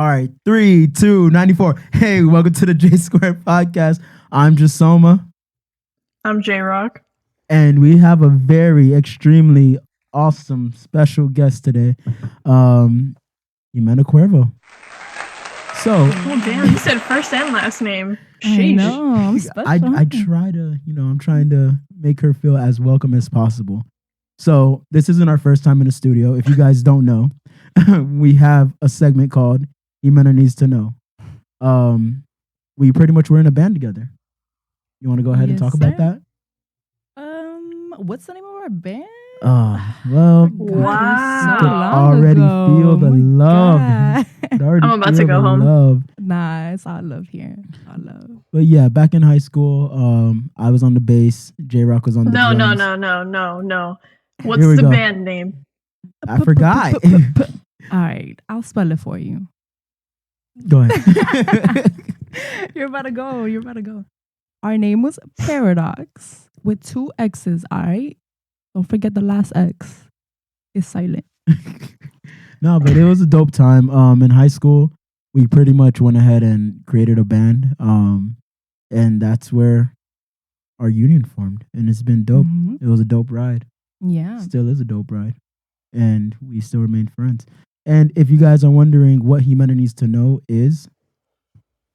All right, 3, 2, 94. Hey, welcome to the JaySquared Podcast. I'm Jesoma. I'm J-Rock. And we have a very extremely awesome special guest today, Ximena Cuervo. So, oh damn, you said first and last name. Sheesh. I know, I'm special. I try to, I'm trying to make her feel as welcome as possible. So, this isn't our first time in the studio. If you guys don't know, we have a segment called Ximena Needs To Know. We pretty much were in a band together. You want to go ahead and talk about that? What's the name of our band? Well, wow. So already feel the love. I'm about to go home. Love. Nah, it's all love here. All love. But yeah, back in high school, I was on the bass. J-Rock was on the drums. No. What's the band name? I forgot. All right, I'll spell it for you. Go ahead. You're about to go. Our name was Paradox with 2 X's, all right? Don't forget the last X. It's silent. No, but it was a dope time. In high school, we pretty much went ahead and created a band. And that's where our union formed. And it's been dope. Mm-hmm. It was a dope ride. Yeah. Still is a dope ride. And we still remain friends. And if you guys are wondering what Ximena Needs To Know is,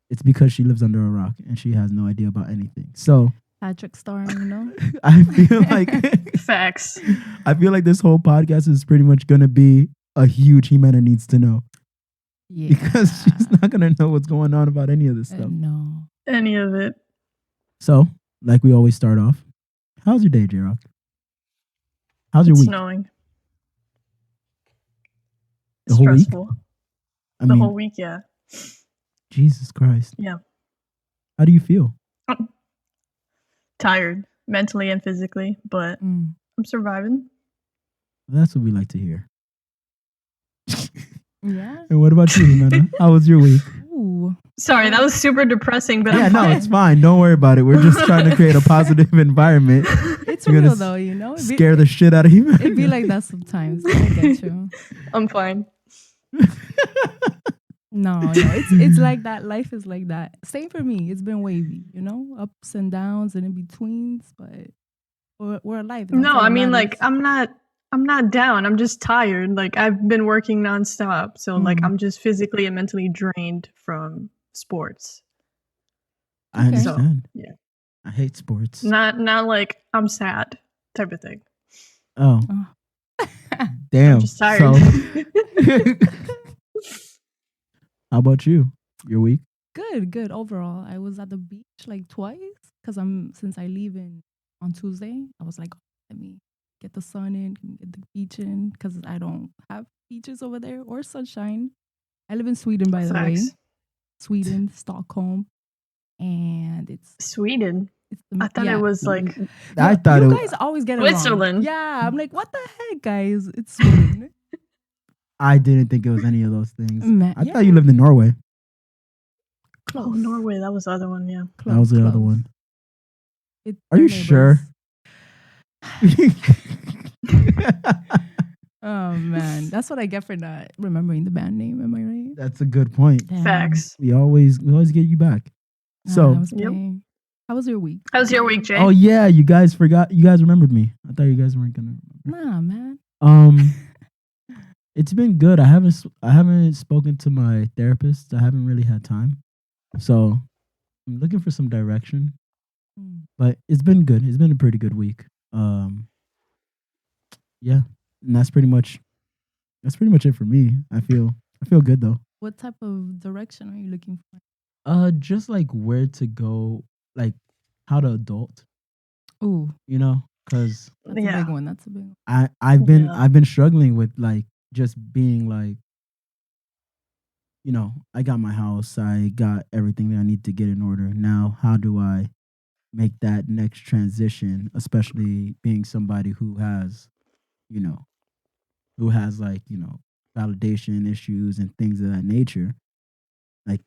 it's because she lives under a rock and she has no idea about anything. So Patrick Star, I feel like facts. I feel like this whole podcast is pretty much gonna be a huge Ximena Needs To Know. Yeah. Because she's not gonna know what's going on about any of this stuff. No. Any of it. So, like we always start off, how's your day, J-Rock? How's your week? Snowing. The whole stressful. Week? The whole week, yeah. Jesus Christ. Yeah. How do you feel? Tired, mentally and physically, but I'm surviving. That's what we like to hear. Yeah. And what about you, Ximena? How was your week? Ooh. Sorry, that was super depressing, but yeah, I'm fine. No, it's fine. Don't worry about it. We're just trying to create a positive environment. It's real though, Scare the shit out of you. It'd be like that sometimes. I get you. I'm fine. No, it's like that. Life is like that. Same for me. It's been wavy, ups and downs and in betweens, but we're alive. No, I mean, like, I'm not down. I'm just tired. Like, I've been working nonstop, so like I'm just physically and mentally drained from sports. I understand. So, yeah, I hate sports. Not like I'm sad type of thing. Oh. Damn. I'm just tired. So how about you? Your week? Good. Overall, I was at the beach like twice because since I leave on Tuesday, I was like, let me get the sun in, get the beach in because I don't have beaches over there or sunshine. I live in Sweden, by the way. Sweden, Stockholm, and it's Sweden. I thought it was like. I thought you guys always get it Switzerland. Wrong. Yeah, I'm like, what the heck, guys? It's Sweden. I didn't think it was any of those things. I yeah. thought you lived in Norway. Close. Oh, Norway. That was the other one, yeah. That was the other one. Are you sure? Oh, man. That's what I get for not remembering the band name. Am I right? That's a good point. Damn. Facts. We always get you back. So, how was your week? How's your week, Jay? Oh, yeah. You guys forgot. You guys remembered me. I thought you guys weren't going to remember. Nah, man. It's been good. I haven't spoken to my therapist. I haven't really had time. So I'm looking for some direction. But it's been good. It's been a pretty good week. Yeah. And that's pretty much it for me. I feel good though. What type of direction are you looking for? Just like where to go, like how to adult. Ooh. Cuz that's a big one. That's a big one. I've been struggling with like just being like, I got my house, I got everything that I need to get in order. Now, how do I make that next transition, especially being somebody who has, like, validation issues and things of that nature. Like,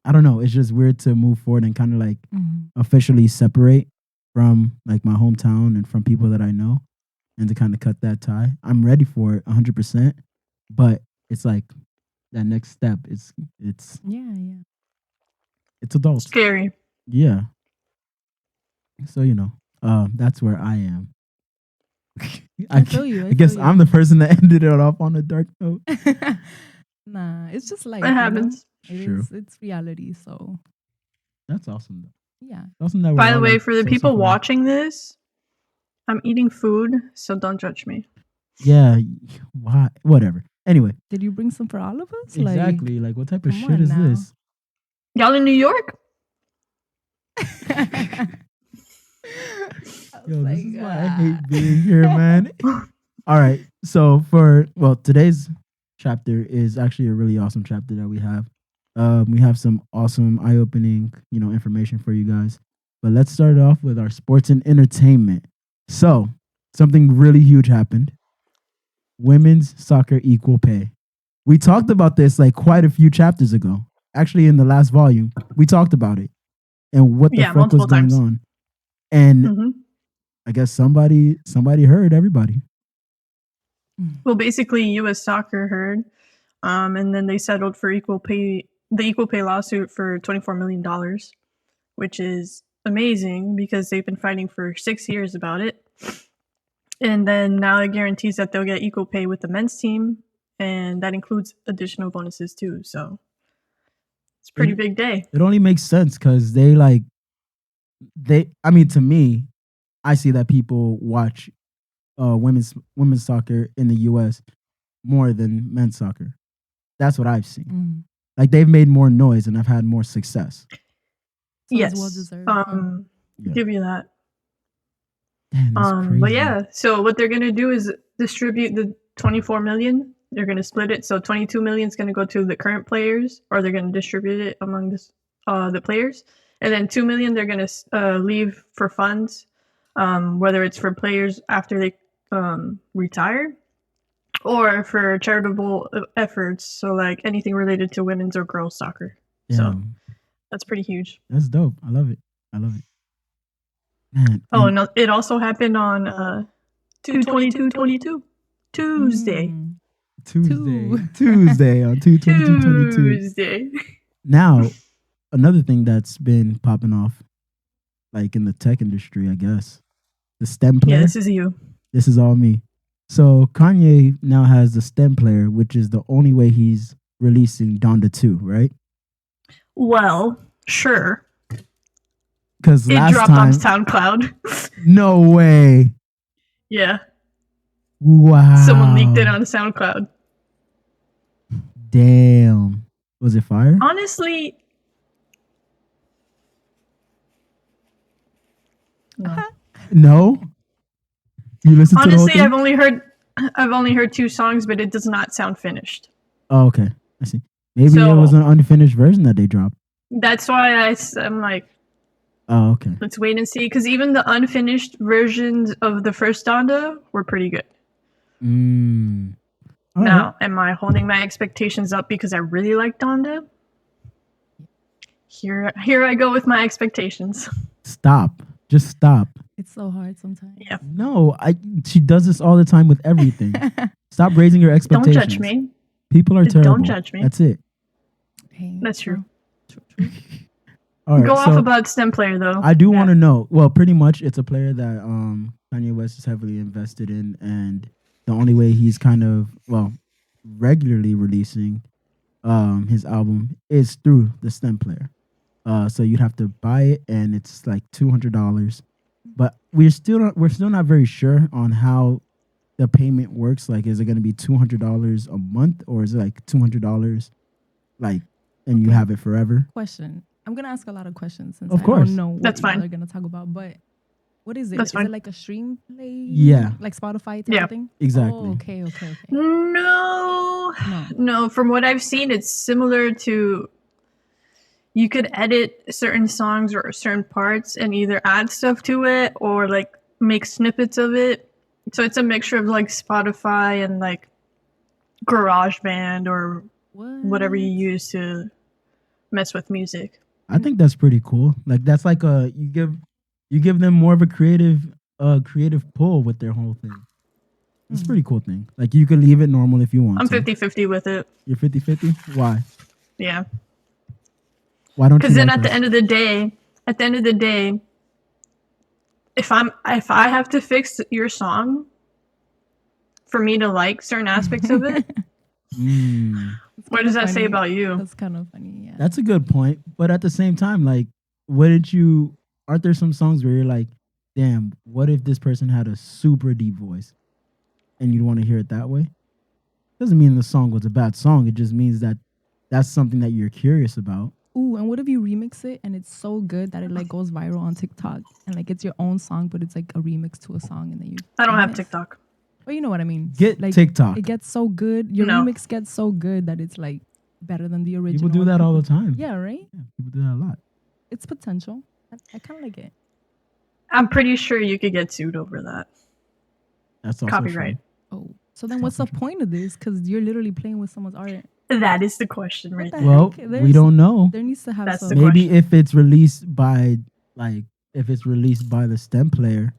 I don't know. It's just weird to move forward and kind of like officially separate from like my hometown and from people that I know. And to kind of cut that tie. I'm ready for it 100%, but it's like that next step. Yeah. It's adults. Scary. Yeah. So that's where I am. I feel you. I guess I'm the person that ended it off on a dark note. Nah, it's just like It happens. True. It's reality. So That's awesome though. yeah. Awesome that we're By the all, way, like, for the so people supportive. watching this, I'm eating food, so don't judge me. Yeah. Why? Whatever. Anyway. Did you bring some for all of us? Exactly. Like what type of come shit on is now. this? Y'all in New York? Yo, this is why I hate being here, man. All right. So today's chapter is actually a really awesome chapter that we have. We have some awesome eye-opening, information for you guys. But let's start off with our sports and entertainment. So something really huge happened. Women's soccer equal pay. We talked about this like quite a few chapters ago. Actually, in the last volume, we talked about it and what the fuck was going on. And I guess somebody heard everybody. Well, basically, U.S. Soccer heard, and then they settled for the equal pay lawsuit for $24 million, which is amazing because they've been fighting for 6 years about it. And then now it guarantees that they'll get equal pay with the men's team, and that includes additional bonuses too. So it's a pretty big day. It only makes sense because to me, I see that people watch women's soccer in the U.S. more than men's soccer. That's what I've seen. Like they've made more noise and have had more success. So yes, it's well deserved. Give you that. Damn, that's crazy. But yeah, so what they're gonna do is distribute the 24 million. They're gonna split it. So 22 million is gonna go to the current players, or they're gonna distribute it among the players, and then 2 million they're gonna leave for funds, whether it's for players after they retire, or for charitable efforts. So like anything related to women's or girls soccer. Yeah. So that's pretty huge. That's dope. I love it. Man, Oh, no! It also happened on 2/22/22 Tuesday. Tuesday on 2/22/22. Tuesday. Now, another thing that's been popping off, like in the tech industry, I guess, the STEM player. Yeah, this is you. This is all me. So Kanye now has the STEM player, which is the only way he's releasing Donda 2, right? Well, sure. Because It last dropped time, on SoundCloud. no way. Yeah, Wow. someone leaked it on SoundCloud. Damn. Was it fire? Honestly, no. No. You listened to the whole Honestly, thing? I've only heard 2 songs, but it does not sound finished. Oh, okay. I see. Maybe So- it was an unfinished version that they dropped. That's why I'm like, Oh, okay. let's wait and see. Because even the unfinished versions of the first Donda were pretty good. All Now, right. am I holding my expectations up because I really like Donda? Here I go with my expectations. Stop. Just stop. It's so hard sometimes. Yeah. No, she does this all the time with everything. Stop raising your Don't expectations. judge me. People are terrible. Don't judge me. That's it. Hey, That's true. True. All right. Go off so about STEM player though. I do Yeah. want to know. Well, pretty much, it's a player that Kanye West is heavily invested in, and the only way he's kind of regularly releasing his album is through the STEM player. So you'd have to buy it, and it's like $200. But we're still not very sure on how the payment works. Like, is it going to be $200 a month, or is it like $200 like, and you have it forever? Question. I'm gonna ask a lot of questions since Of I course. don't know what That's fine. they're gonna talk about. But what is it? That's Is fine. it like a stream play? Yeah. Like Spotify type Yeah. of thing? Exactly. Oh, okay. No. No, from what I've seen, it's similar to you could edit certain songs or certain parts and either add stuff to it or like make snippets of it. So it's a mixture of like Spotify and like GarageBand or whatever you use to mess with music. I think that's pretty cool. Like, that's like you give them more of a creative pull with their whole thing. It's a pretty cool thing. Like you could leave it normal if you want. I'm to. 50-50 with it. You're 50-50? Why? Yeah. Why don't you? Because then like at the end of the day, if I have to fix your song for me to like certain aspects of it, what does that say about you? That's kind of funny. Yeah. That's a good point. But at the same time, like, aren't there some songs where you're like, damn, what if this person had a super deep voice and you'd want to hear it that way? Doesn't mean the song was a bad song. It just means that that's something that you're curious about. Ooh, and what if you remix it and it's so good that it like goes viral on TikTok and like it's your own song, but it's like a remix to a song and then you. I don't have TikTok. But you know what I mean. Get like, TikTok. It gets so good. Your remix gets so good that it's like better than the original. People do that all the time. Yeah, right? Yeah, people do that a lot. It's potential. I kind of like it. I'm pretty sure you could get sued over that. That's also copyright. True. Oh, so then what's the point of this? Because you're literally playing with someone's art. That is the question, right? Well, we don't know. There needs to have That's some. the Maybe question. if it's released by the STEM player,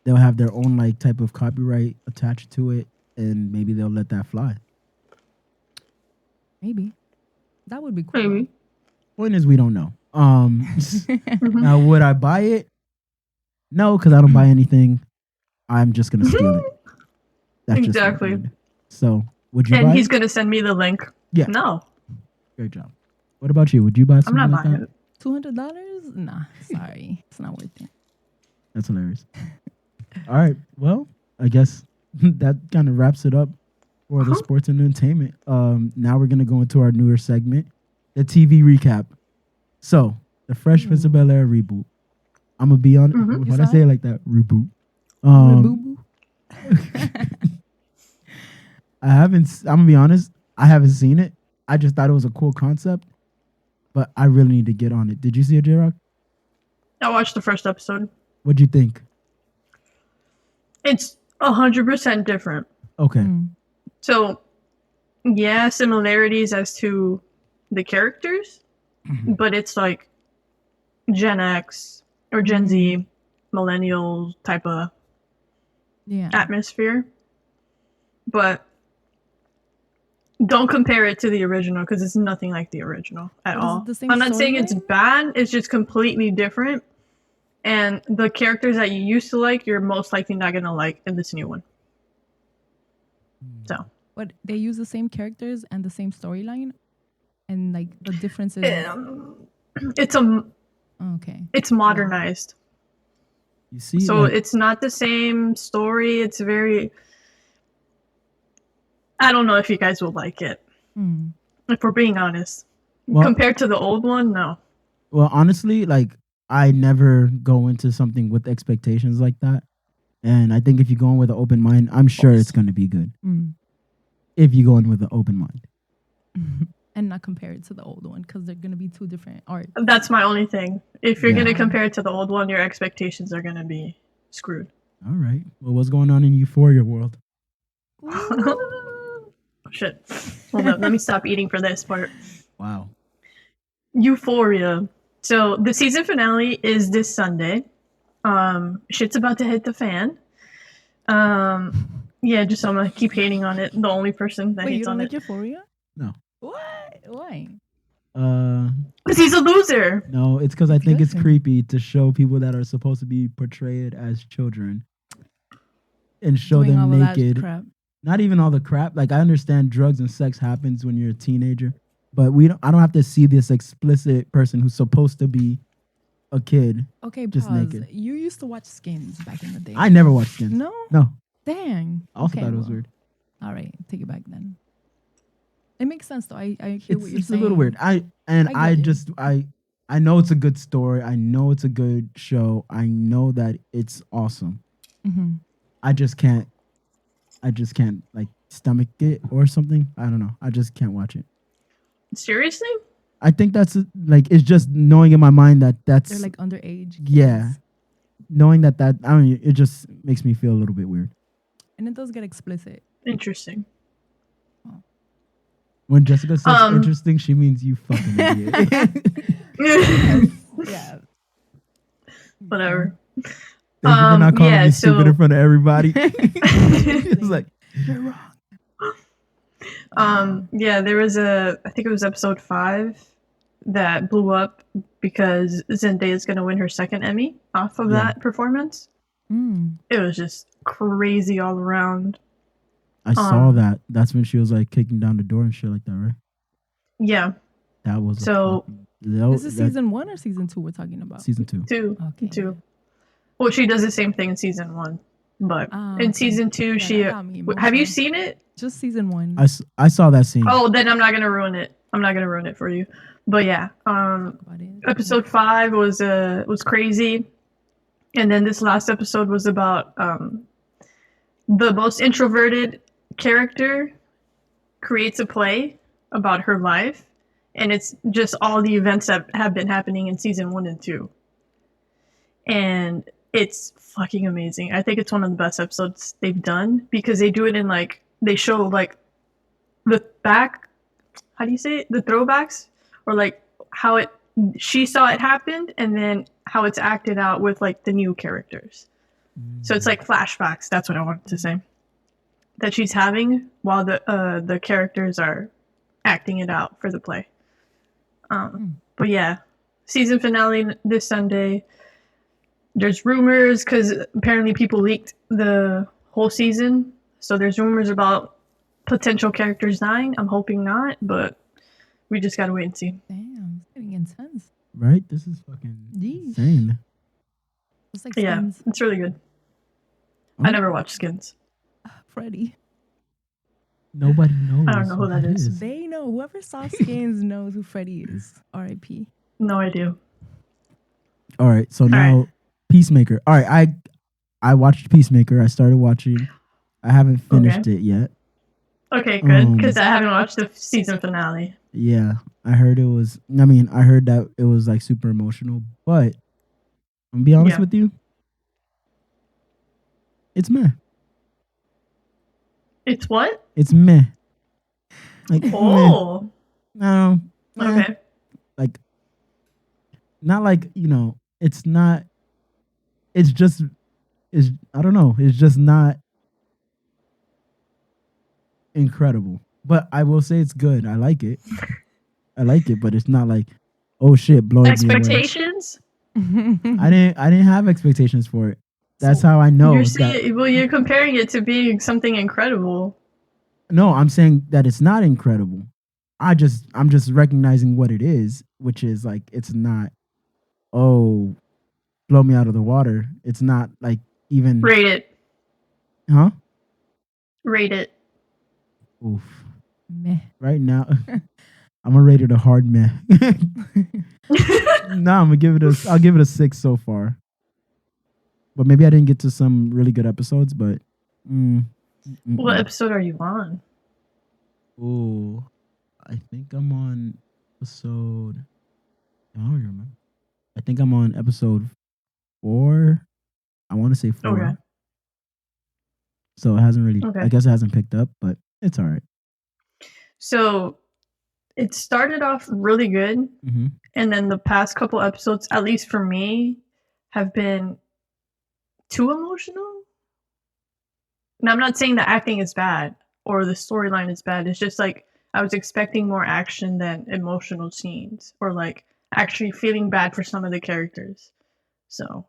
they'll have their own like type of copyright attached to it, and maybe they'll let that fly. Maybe that would be cool. Maybe. Point is, we don't know. Now, would I buy it? No, because I don't buy anything. I'm just gonna steal it. That's Exactly. Just so, would you? And buy he's it? gonna send me the link. Yeah. No, Great job. What about you? Would you buy I'm something not like buying that? it. $200? Nah, sorry, it's not worth it. That's hilarious. All right. Well, I guess that kind of wraps it up for the sports and entertainment. Now we're gonna go into our newer segment, the TV recap. So, the Fresh Prince of Bel-Air reboot. I'm gonna be on. When I say it like that, reboot. I'm gonna be honest. I haven't seen it. I just thought it was a cool concept, but I really need to get on it. Did you see it, J-Rock? I watched the first episode. What'd you think? It's 100% different. Okay. So, yeah, similarities as to the characters, but it's like Gen X or Gen Z, millennial type of atmosphere. But don't compare it to the original because it's nothing like the original at all. I'm not saying it's bad. It's just completely different. And the characters that you used to like, you're most likely not going to like in this new one. So. But they use the same characters and the same storyline? And like the differences? It's modernized. You see? So it's not the same story. It's very... I don't know if you guys will like it. If we're being honest. Well, compared to the old one, no. Well, honestly, like, I never go into something with expectations like that. And I think if you go in with an open mind, I'm sure it's going to be good. If you go in with an open mind. And not compare it to the old one because they're going to be two different art. That's my only thing. If you're going to compare it to the old one, your expectations are going to be screwed. All right. Well, what's going on in Euphoria world? Shit. Hold up. Let me stop eating for this part. Wow. Euphoria. So the season finale is this Sunday. Shit's about to hit the fan. Yeah, just I'm gonna keep hating on it. The only person that hates on it. Wait, you don't like Euphoria? No. What? Why? Because he's a loser. No, it's because I think it's creepy to show people that are supposed to be portrayed as children and show Doing them all naked. That crap. Not even all the crap. Like, I understand drugs and sex happens when you're a teenager, but I don't have to see this explicit person who's supposed to be a kid. Okay, just pause. naked. You used to watch Skins back in the day. I never watched Skins. No. Dang. I also thought it was weird. All right, take it back then. It makes sense though. I hear what you're saying. It's a little weird. I know it's a good story. I know it's a good show. I know that it's awesome. I just can't like stomach it or something. I don't know. I just can't watch it. Seriously? I think that's like, it's just knowing in my mind that that's... They're like underage kids. Yeah. Knowing that I don't know, it just makes me feel a little bit weird. And it does get explicit. Interesting. Oh. When Jessica says interesting, she means you fucking idiot. Yeah. Whatever. Thank you for not calling yeah, me stupid in so front of everybody. It's like, you're wrong. yeah, there was I think it was episode 5 that blew up because Zendaya is going to win her second Emmy off of Yeah. that performance. Mm. It was just crazy all around. I saw that. That's when she was like kicking down the door and shit like that, right? Yeah. That was So this is season 1 or season 2 we're talking about? season 2. 2. Okay. 2. Well, she does the same thing in season 1, but in season 2, she. Have you seen it? Just season 1. I saw that scene. Oh, then I'm not gonna ruin it. I'm not gonna ruin it for you. But yeah, episode 5 was crazy, and then this last episode was about the most introverted character creates a play about her life, and it's just all the events that have been happening in season 1 and 2, and it's fucking amazing. I think it's one of the best episodes they've done because they do it in like they show like the back. How do you say it? The throwbacks, or like how she saw it happened, and then how it's acted out with like the new characters. So it's like flashbacks. That's what I wanted to say. That she's having while the characters are acting it out for the play. But yeah, season finale this Sunday. There's rumors because apparently people leaked the whole season, so there's rumors about potential characters dying. I'm hoping not, but we just gotta wait and see. Damn, it's getting intense. Right? This is fucking insane. It's like Yeah, Skins. it's really good. I never watched Skins. Freddy. Nobody knows. I don't know who that is. They know. Whoever saw Skins knows who Freddy is. R.I.P. No idea. All right, so now Peacemaker. All right, I watched Peacemaker. I started watching. I haven't finished it yet. Okay, good, because I haven't watched the season finale. Yeah, I heard it was. I mean, I heard that it was like super emotional, but I'm gonna be honest with you. It's meh. It's what? It's meh. Like oh, meh. No. okay. Like, not like it's not. It's just. It's I don't know. It's just not incredible. But I will say it's good. I like it. But it's not like, oh shit, blowing expectations. Me away. I didn't have expectations for it. That's how I know. You're comparing it to being something incredible. No, I'm saying that it's not incredible. I'm just recognizing what it is, which is like it's not. Oh, blow me out of the water. It's not like even. Rate it. Huh? Rate it. Oof. Meh. Right now, I'm gonna rate it a hard meh. Nah, I'll give it a 6 so far. But maybe I didn't get to some really good episodes. But what episode are you on? Oh, I think I'm on episode. I don't remember. I think I'm on episode 4. I want to say 4. Okay. So it hasn't really. I guess it hasn't picked up, but it's all right. So it started off really good, and then the past couple episodes, at least for me, have been too emotional. And I'm not saying the acting is bad or the storyline is bad. It's just like I was expecting more action than emotional scenes, or like actually feeling bad for some of the characters. So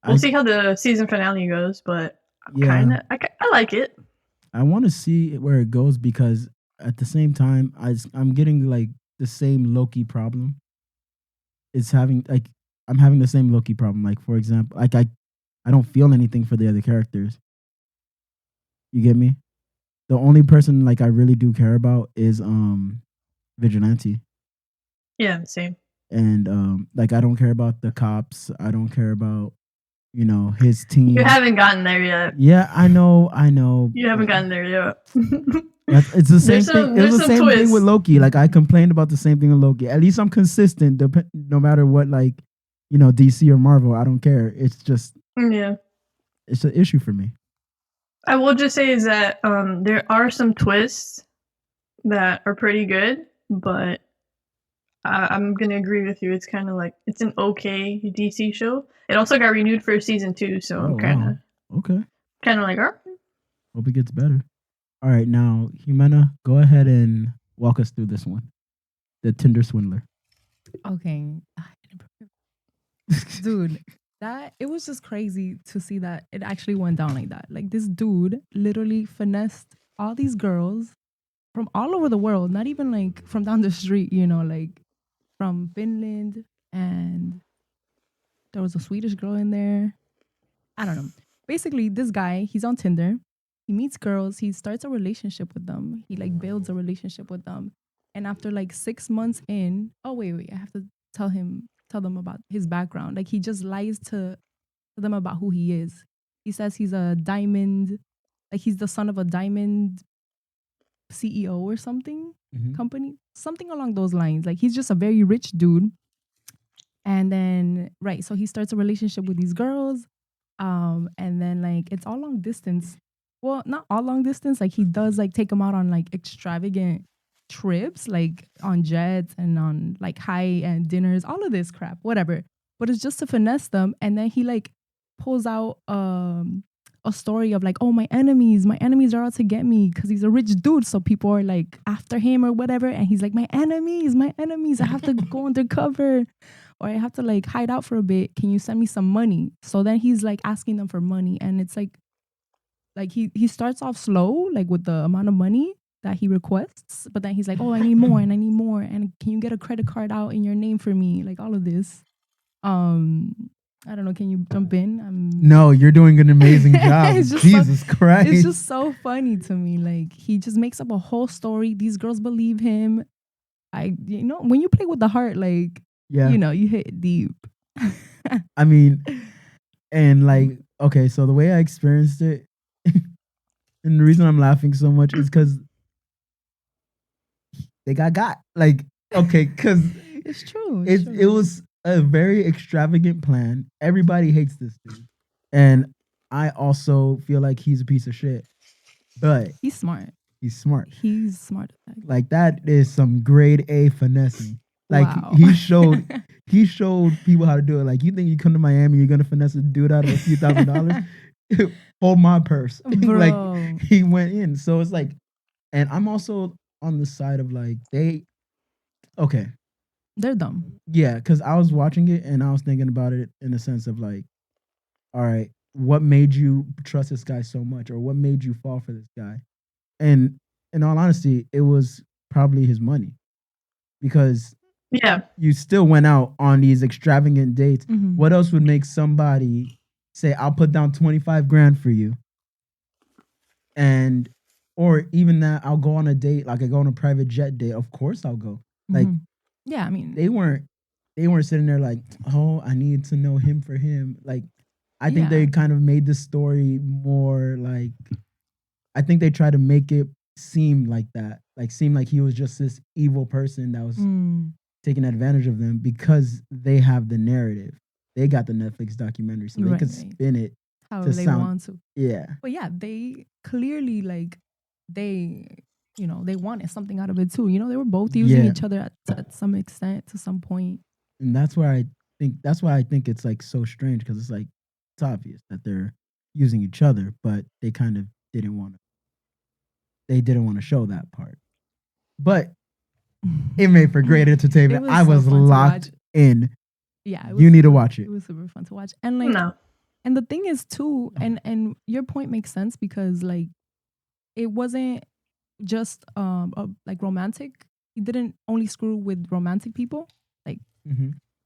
we'll see how the season finale goes, but I like it. I want to see where it goes because at the same time, I'm getting like the same Loki problem. I'm having the same Loki problem. Like, for example, like I don't feel anything for the other characters. You get me? The only person like I really do care about is Vigilante. Yeah, same. And like I don't care about the cops. I don't care about his team. You haven't gotten there yet. Yeah, I know. You haven't gotten there yet. It's the same thing. It was the same thing with Loki. Like I complained about the same thing with Loki. At least I'm consistent, no matter what. Like DC or Marvel, I don't care. It's just it's an issue for me. I will just say is that there are some twists that are pretty good, but I'm gonna agree with you. It's kind of like it's an okay DC show. It also got renewed for season 2, so I'm kind okay. of like, oh. Hope it gets better. All right, now Ximena, go ahead and walk us through this one, the Tinder swindler. Okay, dude, that it was just crazy to see that it actually went down like that. Like this dude literally finessed all these girls from all over the world, not even like from down the street, you know, like from Finland, and there was a Swedish girl in there. I don't know. Basically, this guy, he's on Tinder. He meets girls. He starts a relationship with them. He like builds a relationship with them. And after like 6 months in, oh wait, I have to tell them about his background. Like he just lies to them about who he is. He says he's a diamond, like he's the son of a diamond CEO or something, company, something along those lines. Like he's just a very rich dude. And then, right, so he starts a relationship with these girls. And then like it's all long distance. Well, not all long distance. Like he does like take them out on like extravagant trips, like on jets and on like high end dinners, all of this crap, whatever. But it's just to finesse them. And then he like pulls out a story of like, oh, my enemies are out to get me because he's a rich dude. So people are like after him or whatever. And he's like, my enemies, I have to go undercover or I have to like hide out for a bit. Can you send me some money? So then he's like asking them for money. And it's like he starts off slow, like with the amount of money that he requests. But then he's like, oh, I need more and I need more. And can you get a credit card out in your name for me? Like all of this. I don't know. Can you jump in? No, you're doing an amazing job. Jesus Christ. It's just so funny to me. Like he just makes up a whole story. These girls believe him. When you play with the heart, like, you hit deep. I mean, and like, okay, so the way I experienced it, and the reason I'm laughing so much is because they got. Like, okay, because it's true. It was a very extravagant plan. Everybody hates this dude. And I also feel like he's a piece of shit. But he's smart. He's smart. He's smart. Like that is some grade A finessing. Like wow. he showed people how to do it. Like you think you come to Miami, you're gonna finesse a dude out of a few $1,000s? Hold my purse. Like he went in. So it's like, and I'm also on the side of like they're dumb. Yeah, because I was watching it and I was thinking about it in the sense of like, all right, what made you trust this guy so much, or what made you fall for this guy? And in all honesty, it was probably his money, because you still went out on these extravagant dates. Mm-hmm. What else would make somebody say, "I'll put down 25 grand for you," and or even that I'll go on a date, like I go on a private jet date. Of course, I'll go. Like. Mm-hmm. Yeah, I mean, they weren't sitting there like, oh, I need to know him for him. Like, I think they kind of made the story more like, I think they tried to make it seem like that, like seem like he was just this evil person that was taking advantage of them because they have the narrative. They got the Netflix documentary, so they could spin it however they want to. Yeah. But yeah, they clearly they wanted something out of it too. They were both using each other at some extent to some point. And that's why I think it's like so strange, because it's like it's obvious that they're using each other, but they kind of didn't want to show that part. But it made for great entertainment. I was locked in. Yeah, you need to watch it. It was super fun to watch. And like and the thing is too, and your point makes sense, because like it wasn't just like romantic. He didn't only screw with romantic people. Like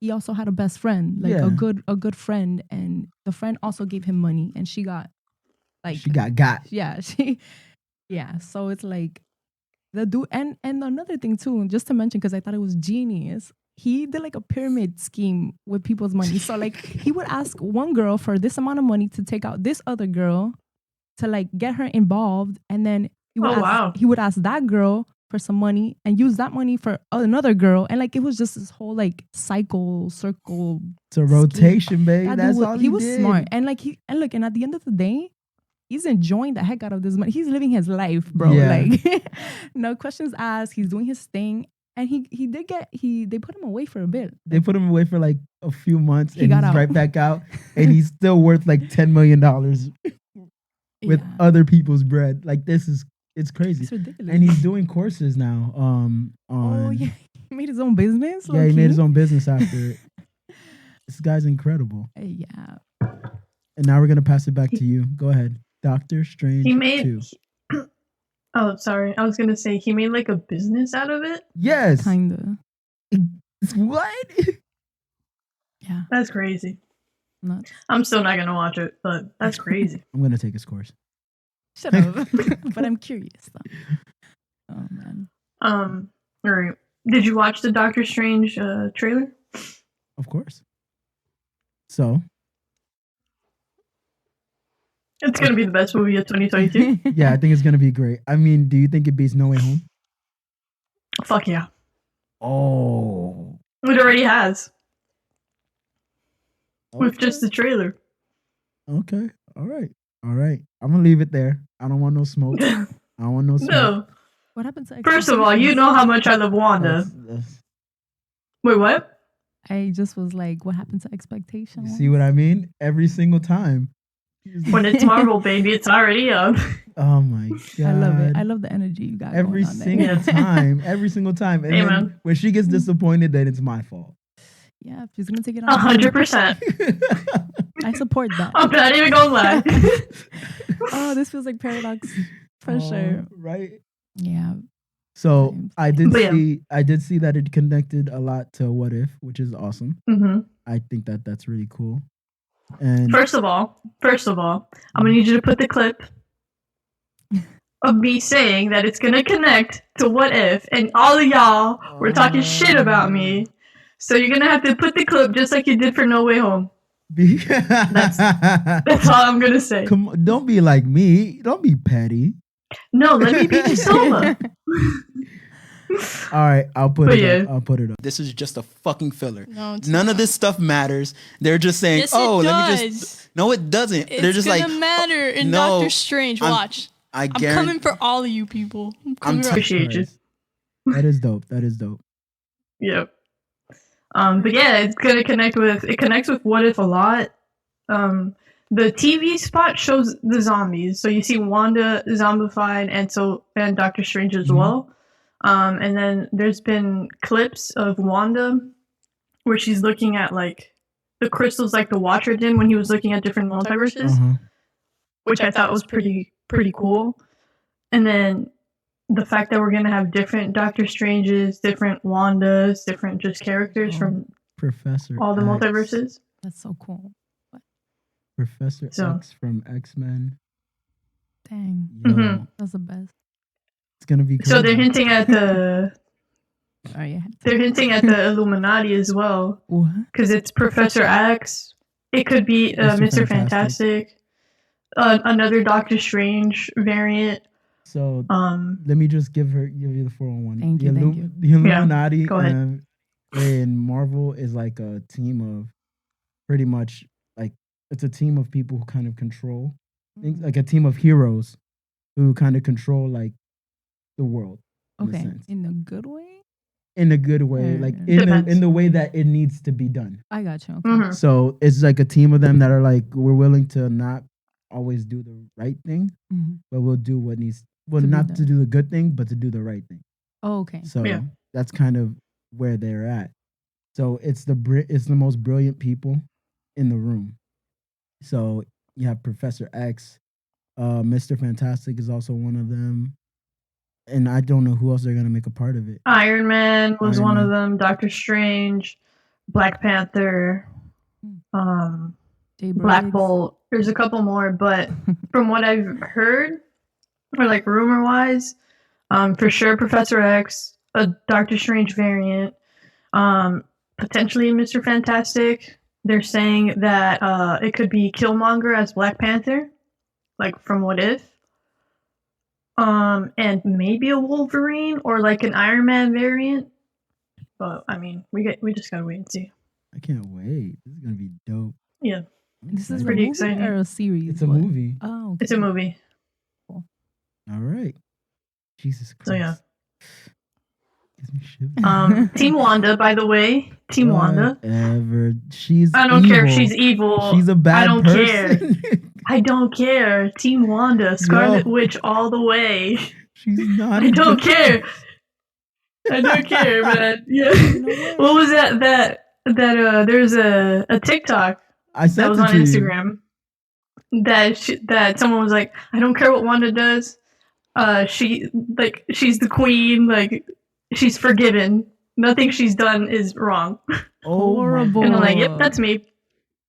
he also had a best friend, like a good friend, and the friend also gave him money, and she got got. Yeah, so it's like the dude, and another thing too, just to mention, because I thought it was genius. He did like a pyramid scheme with people's money. So like he would ask one girl for this amount of money to take out this other girl to like get her involved, and then he would ask that girl for some money and use that money for another girl. And like, it was just this whole like circle. It's a rotation, babe. That's all he was did. Smart. And like, and at the end of the day, he's enjoying the heck out of this money. He's living his life, bro. Yeah. Like no questions asked. He's doing his thing. And he did get they put him away for a bit. They put him away for like a few months, He and got he's out. right back out, and he's still worth like $10 million with Yeah. other people's bread. Like it's crazy. It's ridiculous. And he's doing courses now. oh yeah, he made his own business. Yeah, he made his low-key. own business after it. This guy's incredible. Yeah. And now we're gonna pass it back to you. Go ahead, Doctor Strange. He made. 2. Oh, sorry. I was gonna say he made like a business out of it. Yes. Kinda. What? Yeah. That's crazy. Nuts. I'm still not gonna watch it, but that's crazy. I'm gonna take his course. Shut up. But I'm curious though. Oh man. All right. Did you watch the Doctor Strange trailer? Of course. So It's gonna be the best movie of 2022. yeah, I think it's gonna be great. I mean, do you think it beats No Way Home? Fuck yeah. Oh. It already has with Okay. just the trailer. Okay. All right. I'm gonna leave it there. I don't want no smoke. I don't want no smoke. No. What happened to First of all, you know how much I love Wanda. That's- Wait, what? I just was like, what happened to expectation? you see what I mean? Every single time. When it's Marvel, baby, it's already up. Oh my god. I love it. I love the energy you got. every going on there. single Yeah. time. Every single time. And Hey, then man. when she gets disappointed, then it's my fault. Yeah, she's gonna take it on. 100%. I support that. I'm not even gonna lie. Oh, this feels like paradox for sure. Right. Yeah. So Same. I did But yeah. see that it connected a lot to What If, which is awesome. hmm I think that's really cool. And First of all, I'm gonna need you to put the clip of me saying that it's gonna connect to What If, and all of y'all were talking shit about me. So you're gonna have to put the clip just like you did for No Way Home. That's all I'm gonna say. Come on, don't be like me. Don't be petty. No, let me be Jesoma. All right, I'll put But it yeah. up. I'll put it up. This is just a fucking filler. No, it's None not. of this stuff matters. They're just saying, Yes, "Oh, it let me does. just." No, it doesn't. It's They're just gonna like, matter in no, Doctor Strange. I'm- Watch. "I I'm guarantee." coming for all of you people. I'm coming for Appreciate you. That is dope. That is dope. Yep. But yeah, it connects with What If a lot. The TV spot shows the zombies, so you see Wanda zombified, and Doctor Strange as Mhm. well. And then there's been clips of Wanda where she's looking at like the crystals, like the Watcher did when he was looking at different multiverses, Uh-huh. which I thought was pretty cool. And then the fact that we're gonna have different Doctor Stranges, different Wandas, different just characters from Professor all the X. multiverses. That's so cool. Professor So- X from X-Men. Dang. Yo, Mhm. That's the best. it's gonna be. So they're crazy. hinting at the Oh yeah. Illuminati as well, What? because it's Professor X. It could be Mr. Mr. Fantastic, another Doctor Strange variant. So Um, let me just give you the 411. Thank you, thank you. The Illuminati go ahead. in Marvel is like a team of pretty much like it's a team of people who kind of control things, like a team of heroes who kind of control like the world in a Okay. sense. In a good way? In a good way, like Depends. in the way that it needs to be done. I got you. Okay. mhm. So it's like a team of them that are like we're willing to not always do the right thing, Mhm. but we'll do what needs. Well, To be not to done. do the good thing, but to do the right thing. Oh, okay. So Yeah. that's kind of where they're at. So it's the most brilliant people in the room. So you have Professor X, Mr. Fantastic is also one of them, and I don't know who else they're gonna make a part of it. Iron Man was Iron one Man. of them. Doctor Strange, Black Panther, Jay Black Briggs. Bolt. There's a couple more, but from what I've heard, or like rumor wise, for sure Professor X, a Doctor Strange variant, potentially Mr. Fantastic. They're saying that it could be Killmonger as Black Panther, like from What If. And maybe a Wolverine or like an Iron Man variant. But I mean, we just gotta wait and see. I can't wait. This is gonna be dope. Yeah, I'm This is excited. a pretty movie exciting. or a series? It's a What? movie. Oh, okay. it's a movie. All right. Jesus Christ. So, yeah. Gives me shivers. Team Wanda, by the way. Team Wanda. Whatever. She's I don't care if evil. she's evil. She's a bad I don't person. care. I don't care. Team Wanda, Scarlet Witch all the way. She's not. I don't care. I don't care, man. Yeah. What was that? There's a TikTok I said that was it on to you. Instagram that someone was like, I don't care what Wanda does. She's the queen. Like, she's forgiven. Nothing she's done is wrong. Oh, Horrible. And I'm like, yep, that's me.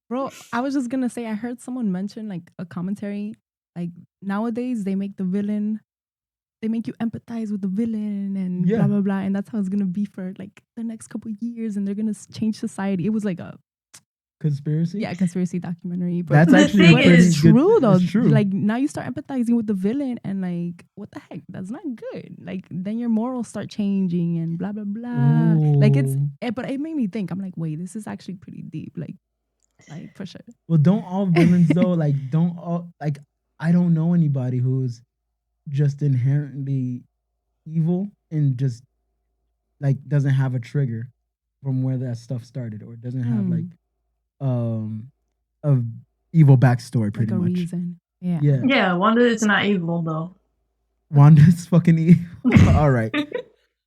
Bro, I was just gonna say, I heard someone mention like a commentary, like nowadays they make you empathize with the villain and Yeah. blah blah blah, and that's how it's gonna be for like the next couple of years, and they're gonna change society. It was like a Conspiracy. conspiracy documentary, but That's The actually thing a pretty is good- true though. It's true. Like now you start empathizing with the villain, and like what the heck? That's not good. Like then your morals start changing and blah blah blah. Like but it made me think. I'm like, wait, this is actually pretty deep. Like for sure. Well, don't all villains though? I don't know anybody who's just inherently evil and just like doesn't have a trigger from where that stuff started, or doesn't have like a evil backstory. Pretty Like a much. reason. Yeah. Yeah. Yeah, Wanda is not evil though. Wanda's fucking evil. All right.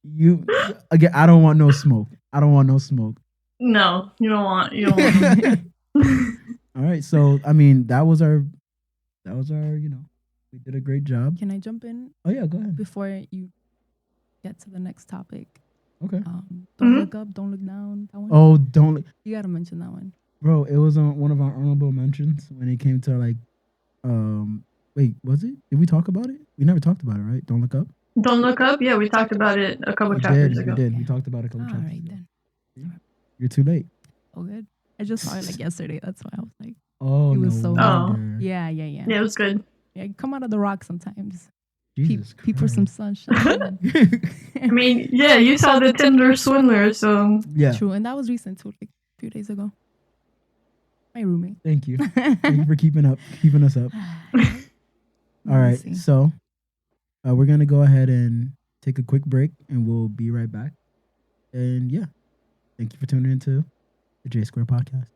You again. I don't want no smoke. I don't want no smoke. No, you don't want. All right. So I mean, that was our. We did a great job. Can I jump in Oh yeah, go ahead. before you get to the next topic? Okay. Don't look up, don't look down. That one. Oh, don't, You gotta mention that one. bro. It was on one of our honorable mentions when it came to like, wait, was it? Did we talk about it? We never talked about it, right? Don't look up. Don't look up. Yeah, we talked about it a couple We chapters did. ago. We did. We talked about it a couple All chapters right ago. then. You're too late. Oh good. I just saw it like yesterday. That's why I was like, Oh It no. was so- wonder. yeah. Yeah, it was good. Yeah, come out of the rock sometimes. Jesus Peep for some Christ. sunshine. I mean, yeah, you saw the Tinder swindler, so Yeah. True, and that was recent too, like a few days ago. My roommate. Thank you. Thank you for keeping us up. All right. See. So, we're gonna go ahead and take a quick break, and we'll be right back. And yeah, thank you for tuning into the JaySquared Podcast.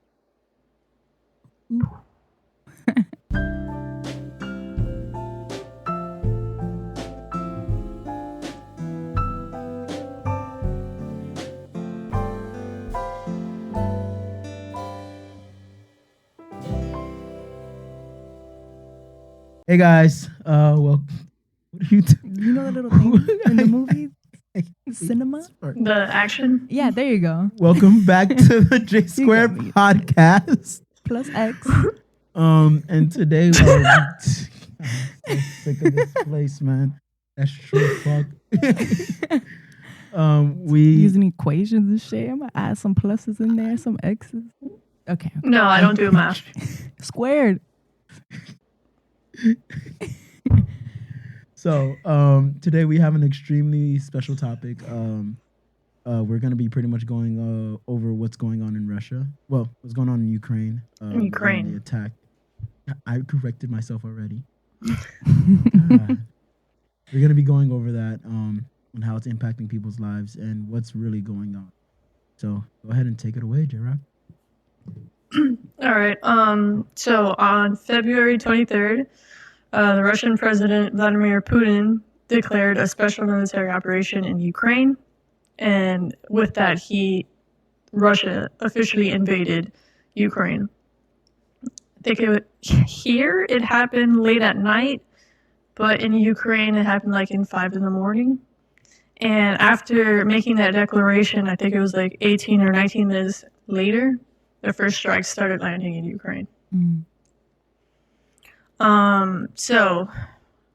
Hey guys, well, what are you doing? You know the little thing in the movie cinema? the action. Yeah, there you go. Welcome back to the JaySquared me. Podcast. Plus X. And today, I'm so sick of this place, man. That's true. Fuck. We Using equations and shit. I'm gonna add some pluses in there, some X's. Okay. No, I don't do math. Squared. So, today we have an extremely special topic. We're gonna be pretty much going over what's going on in Russia. Well, what's going on in Ukraine. In Ukraine. and the attack. I corrected myself already. God. We're gonna be going over that and how it's impacting people's lives and what's really going on. So go ahead and take it away, J-Rock. All right. So on February 23rd, the Russian President Vladimir Putin declared a special military operation in Ukraine, and with that, Russia officially invaded Ukraine. I think here it happened late at night, but in Ukraine it happened like in 5 a.m. And after making that declaration, I think it was like 18 or 19 minutes later, the first strikes started landing in Ukraine. So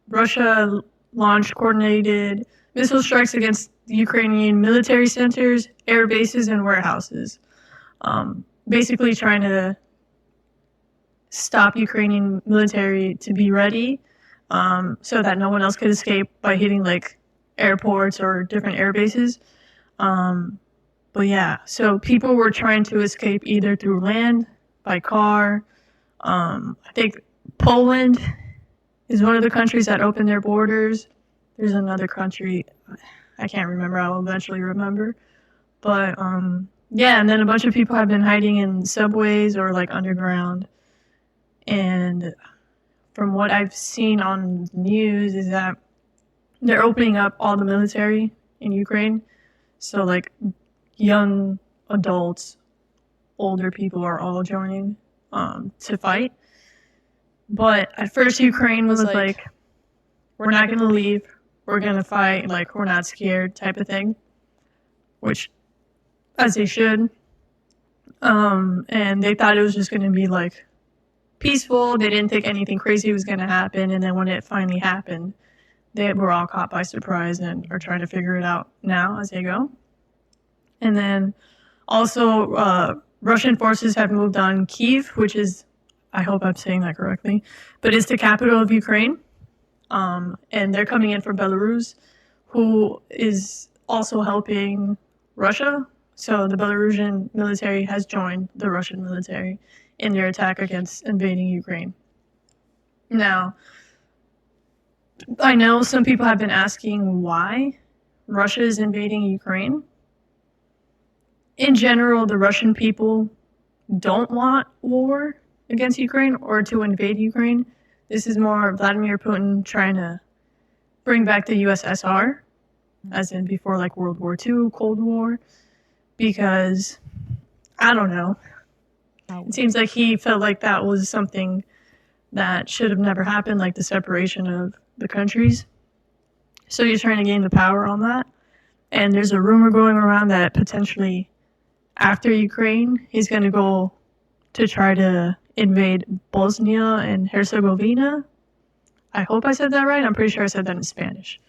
Russia launched coordinated missile strikes against Ukrainian military centers, air bases, and warehouses, basically trying to stop Ukrainian military to be ready, so that no one else could escape by hitting like airports or different air bases. But yeah, so people were trying to escape either through land, by car. I think Poland is one of the countries that opened their borders. There's another country, I can't remember. I'll eventually remember. But yeah, and then a bunch of people have been hiding in subways or like underground. And from what I've seen on the news is that they're opening up all the military in Ukraine. So like young adults, older people are all joining to fight. But at first Ukraine was like, we're not going to leave. We're going to fight. Like, we're not scared type of thing, which, as they should. And they thought it was just going to be like peaceful. They didn't think anything crazy was going to happen. And then when it finally happened, they were all caught by surprise and are trying to figure it out now as they go. And then also, Russian forces have moved on Kyiv, which is, I hope I'm saying that correctly, but it's the capital of Ukraine. And they're coming in from Belarus, who is also helping Russia. So the Belarusian military has joined the Russian military in their attack against invading Ukraine. Now, I know some people have been asking why Russia is invading Ukraine. In general, the Russian people don't want war against Ukraine or to invade Ukraine. This is more Vladimir Putin trying to bring back the USSR, as in before like World War II, Cold War, because, I don't know, it seems like he felt like that was something that should have never happened, like the separation of the countries. So he's trying to gain the power on that. And there's a rumor going around that potentially after Ukraine, he's going to go to try to invade Bosnia and Herzegovina. I hope I said that right. I'm pretty sure I said that in Spanish.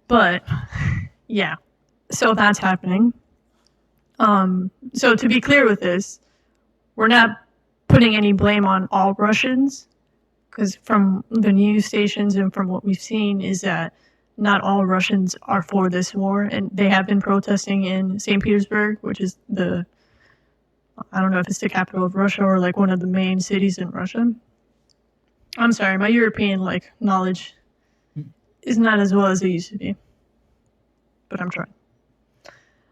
But, yeah. So that's happening. So to be clear with this, we're not putting any blame on all Russians, because from the news stations and from what we've seen is that not all Russians are for this war, and they have been protesting in St. Petersburg, which is I don't know if it's the capital of Russia or like one of the main cities in Russia. I'm sorry, my European like knowledge is not as well as it used to be, but I'm trying.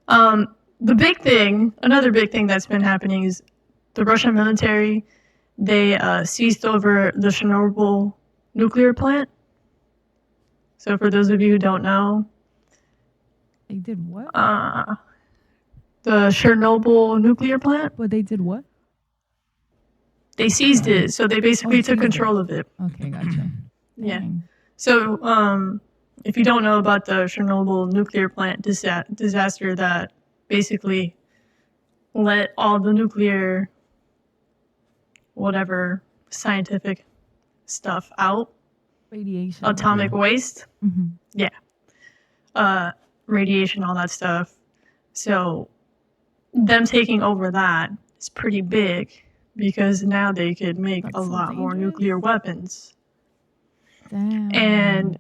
Another big thing that's been happening is the Russian military, they seized over the Chernobyl nuclear plant. So for those of you who don't know, They did what? The Chernobyl nuclear plant, But they did what? they seized it. So they basically took seized control of it. Okay, gotcha. Yeah. Dang. So if you don't know about the Chernobyl nuclear plant disaster that basically let all the nuclear, whatever, scientific stuff out, Radiation. atomic waste, Mm-hmm. radiation, all that stuff. So them taking over that is pretty big because now they could make That's a so lot more dangerous. nuclear weapons. Damn. And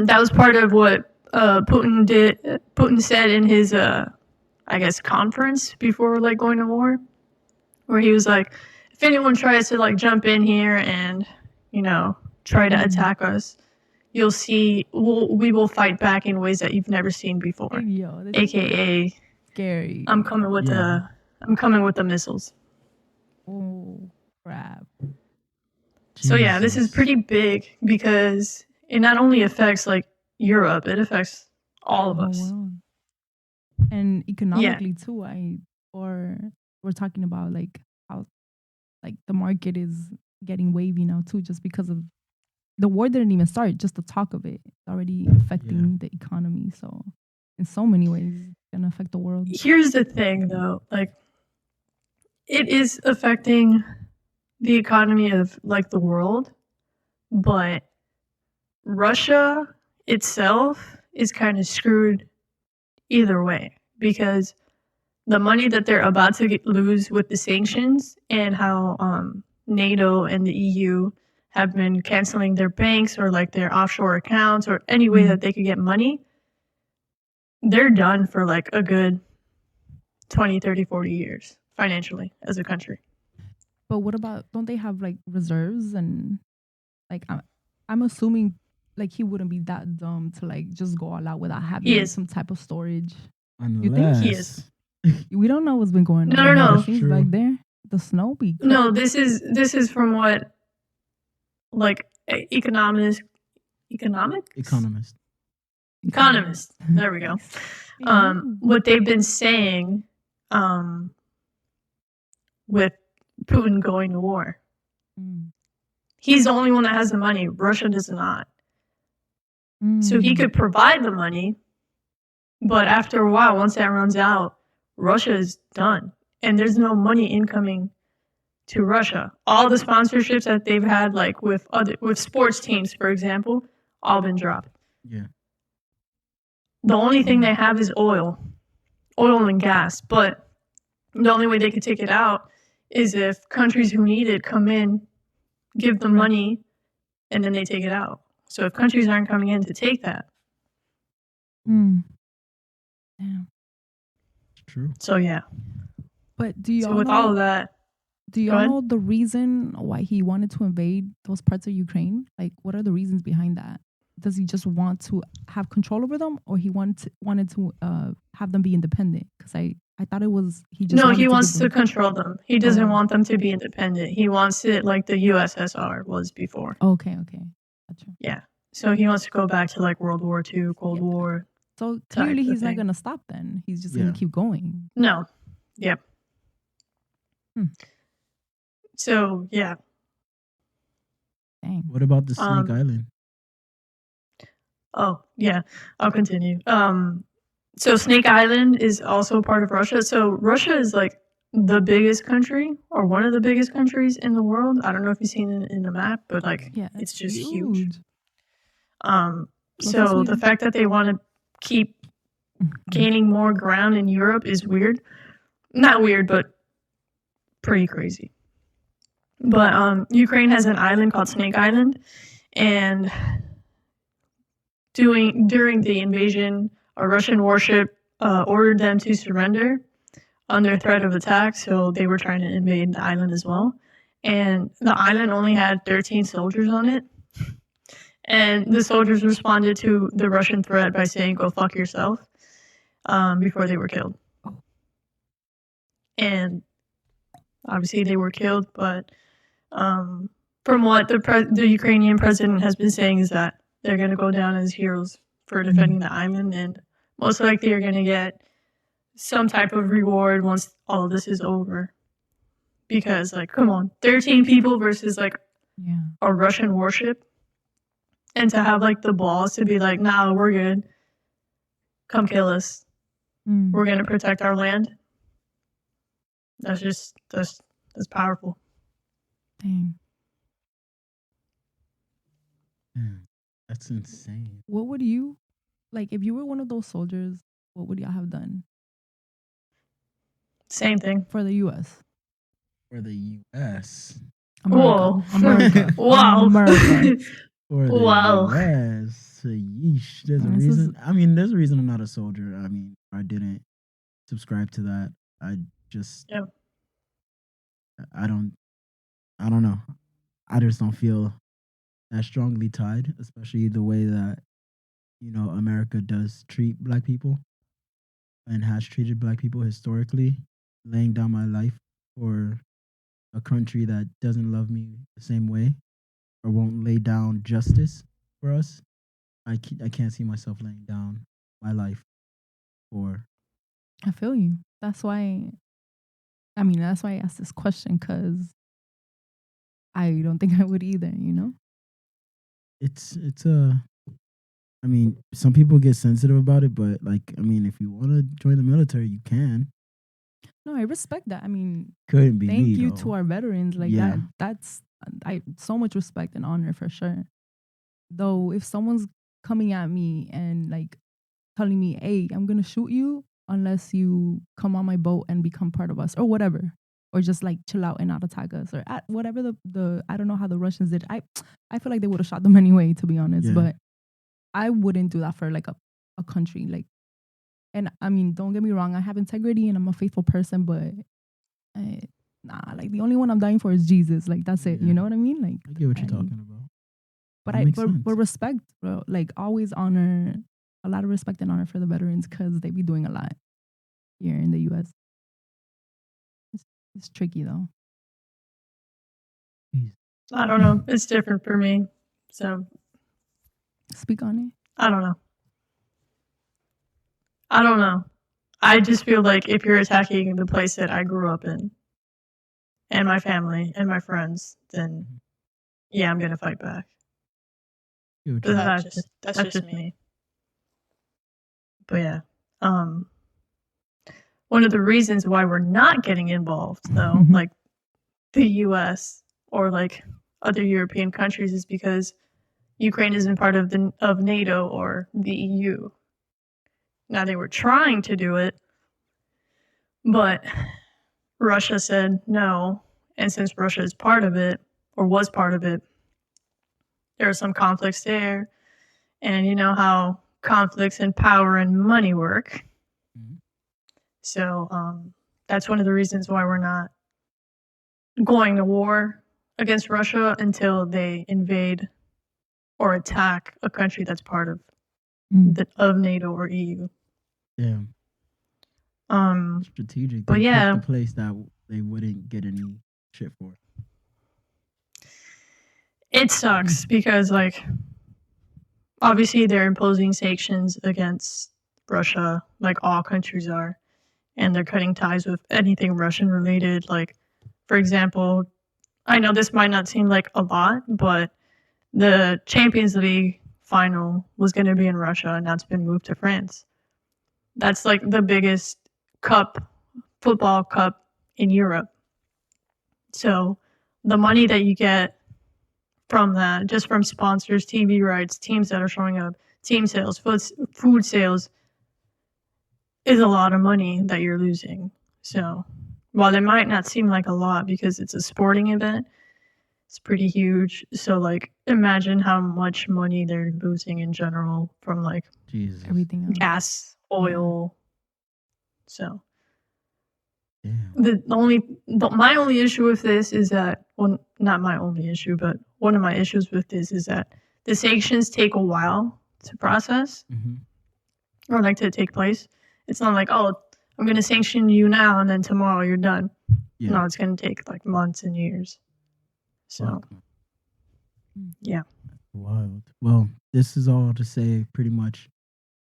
that was part of what Putin did. Putin said in his, I guess, conference before like going to war, where he was like, if anyone tries to like jump in here and, try to attack us, you'll see we will fight back in ways that you've never seen before. Yo, this is AKA, scary. I'm coming with the missiles. Oh crap. So yeah, this is pretty big because it not only affects like Europe, it affects all of The whole us. world. And economically too. We're talking about like how like the market is getting wavy now too, just because of the war didn't even start, just the talk of it. It's already affecting the economy. So in so many ways it's gonna affect the world. Here's the thing though, like it is affecting the economy of like the world, but Russia itself is kind of screwed either way because the money that they're about to lose with the sanctions and how NATO and the EU have been canceling their banks or like their offshore accounts or any way that they could get money, they're done for like a good 20, 30, 40 years financially as a country. But what about, don't they have like reserves and like I'm assuming like he wouldn't be that dumb to like just go all out without He having is. some type of storage. Unless He is. We don't know what's been going on. No. behind the That's scenes true. back there. The snow be No, this is from what, like, economist. economist. There we go. What they've been saying, with Putin going to war. He's the only one that has the money. Russia does not. So he could provide the money, but after a while, once that runs out, Russia is done, and there's no money incoming to Russia. All the sponsorships that they've had, like with sports teams, for example, all been dropped. Yeah. The only thing they have is oil and gas. But the only way they could take it out is if countries who need it come in, give them money, and then they take it out. So if countries aren't coming in to take that, Damn. True. so yeah. But do you So with all of that, do you Go ahead. know the reason why he wanted to invade those parts of Ukraine? Like, what are the reasons behind that? Does he just want to have control over them, or he wanted to have them be independent? Because I thought it was he just no, wanted he to wants give to them- control them. He doesn't Oh. want them to be independent. He wants it like the USSR was before. Okay, gotcha. Yeah. So he wants to go back to like World War II, Cold Yeah. War. So clearly of he's not thing. gonna stop. Then he's just Yeah. gonna keep going. No. Yep. Hmm. So yeah. Dang. What about the Snake Um, Island? Oh, yeah. I'll continue. So Snake Island is also part of Russia. So Russia is like the biggest country, or one of the biggest countries in the world. I don't know if you've seen it in the map, but like Yeah, it's just huge. Close to So the Sweden. fact that they want to keep gaining more ground in Europe is weird. Not weird, but pretty crazy. But Ukraine has an island called Snake Island, and during the invasion, a Russian warship ordered them to surrender under threat of attack. So they were trying to invade the island as well, and the island only had 13 soldiers on it. And the soldiers responded to the Russian threat by saying, "Go fuck yourself," before they were killed. And obviously they were killed, but from what the Ukrainian president has been saying is that they're going to go down as heroes for defending the island, and most likely are going to get some type of reward once all of this is over. Because, like, come on, 13 people versus, like, Yeah. a Russian warship. And to have, like, the balls to be like, nah, we're good. Come kill us. We're going to protect our land. That's powerful. Dang. Man, that's insane. What would you like if you were one of those soldiers? What would y'all have done Same thing. for the U.S.? For the U.S. Whoa. America. Wow. America. For the Wow. U.S. Yeesh. There's a This is- reason. I mean, there's a reason I'm not a soldier. I mean, I didn't subscribe to that. I just. Yep. I don't know. I just don't feel that strongly tied, especially the way that, America does treat Black people and has treated Black people historically, laying down my life for a country that doesn't love me the same way or won't lay down justice for us. I can't see myself laying down my life for. I feel you. That's why I asked this question, because I don't think I would either, It's I mean, some people get sensitive about it, but if you want to join the military, you can. No, I respect that. I mean, Couldn't be thank me, you though. to our veterans. Like Yeah. that's so much respect and honor for sure. Though if someone's coming at me and like telling me, "Hey, I'm gonna shoot you unless you come on my boat and become part of us," or whatever, or just like chill out and not attack us, or whatever the I don't know how the Russians did. I feel like they would have shot them anyway, to be honest. Yeah. But I wouldn't do that for like a country. Like, and I mean, don't get me wrong, I have integrity and I'm a faithful person, but nah, like the only one I'm dying for is Jesus. Like that's it. Yeah. You know what I mean? Like I get what you're I- talking about. But That makes sense. but respect, bro. Like always honor, a lot of respect and honor for the veterans because they be doing a lot here in the U.S. It's tricky though. Jeez. I don't know. It's different for me. So Speak on it. I don't know. I just feel like if you're attacking the place that I grew up in and my family and my friends, then yeah, I'm gonna fight back. Huge. But that's just me. But yeah. One of the reasons why we're not getting involved though, like the US or like other European countries, is because Ukraine isn't part of NATO or the EU. Now they were trying to do it, but Russia said no. And since Russia is part of it, or was part of it, there are some conflicts there. And you know how conflicts and power and money work. Mhm. So that's one of the reasons why we're not going to war against Russia until they invade or attack a country that's part of of NATO or EU. Damn. Strategic. But They yeah. picked a place that they wouldn't get any shit for. It sucks because, like, obviously they're imposing sanctions against Russia, like all countries are, and they're cutting ties with anything Russian related. Like, for example, I know this might not seem like a lot, but the Champions League final was going to be in Russia, and now it's been moved to France. That's like the biggest football cup in Europe. So the money that you get from that, just from sponsors, TV rights, teams that are showing up, team sales, food sales, is a lot of money that you're losing. So while it might not seem like a lot because it's a sporting event, it's pretty huge. So like imagine how much money they're losing in general from like Jesus. Everything else. gas, oil. So Damn. my only issue with this is that, well, not my only issue, but one of my issues with this is that the sanctions take a while to process or like to take place. It's not like, oh, I'm going to sanction you now and then tomorrow you're done. Yeah. No, it's going to take like months and years. So, Fuck. yeah. Wild. Well, this is all to say pretty much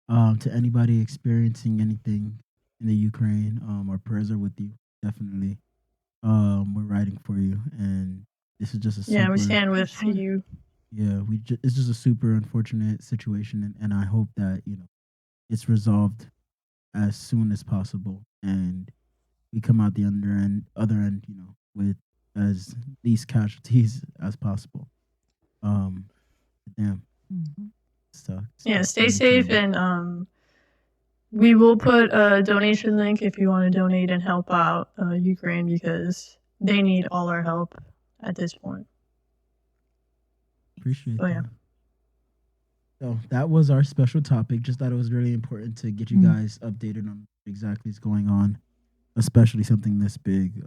to anybody experiencing anything in the Ukraine, our prayers are with you. Definitely. We're riding for you. And this is just a super, Yeah, we stand with you. Yeah, it's just a super unfortunate situation. And I hope that, it's resolved as soon as possible. And we come out the other end, with as least casualties as possible. Damn. Sucks. Yeah, stay safe, and we will put a donation link if you want to donate and help out Ukraine because they need all our help at this point. Appreciate Oh, that. yeah. So that was our special topic. Just thought it was really important to get you guys updated on what exactly is going on, especially something this big.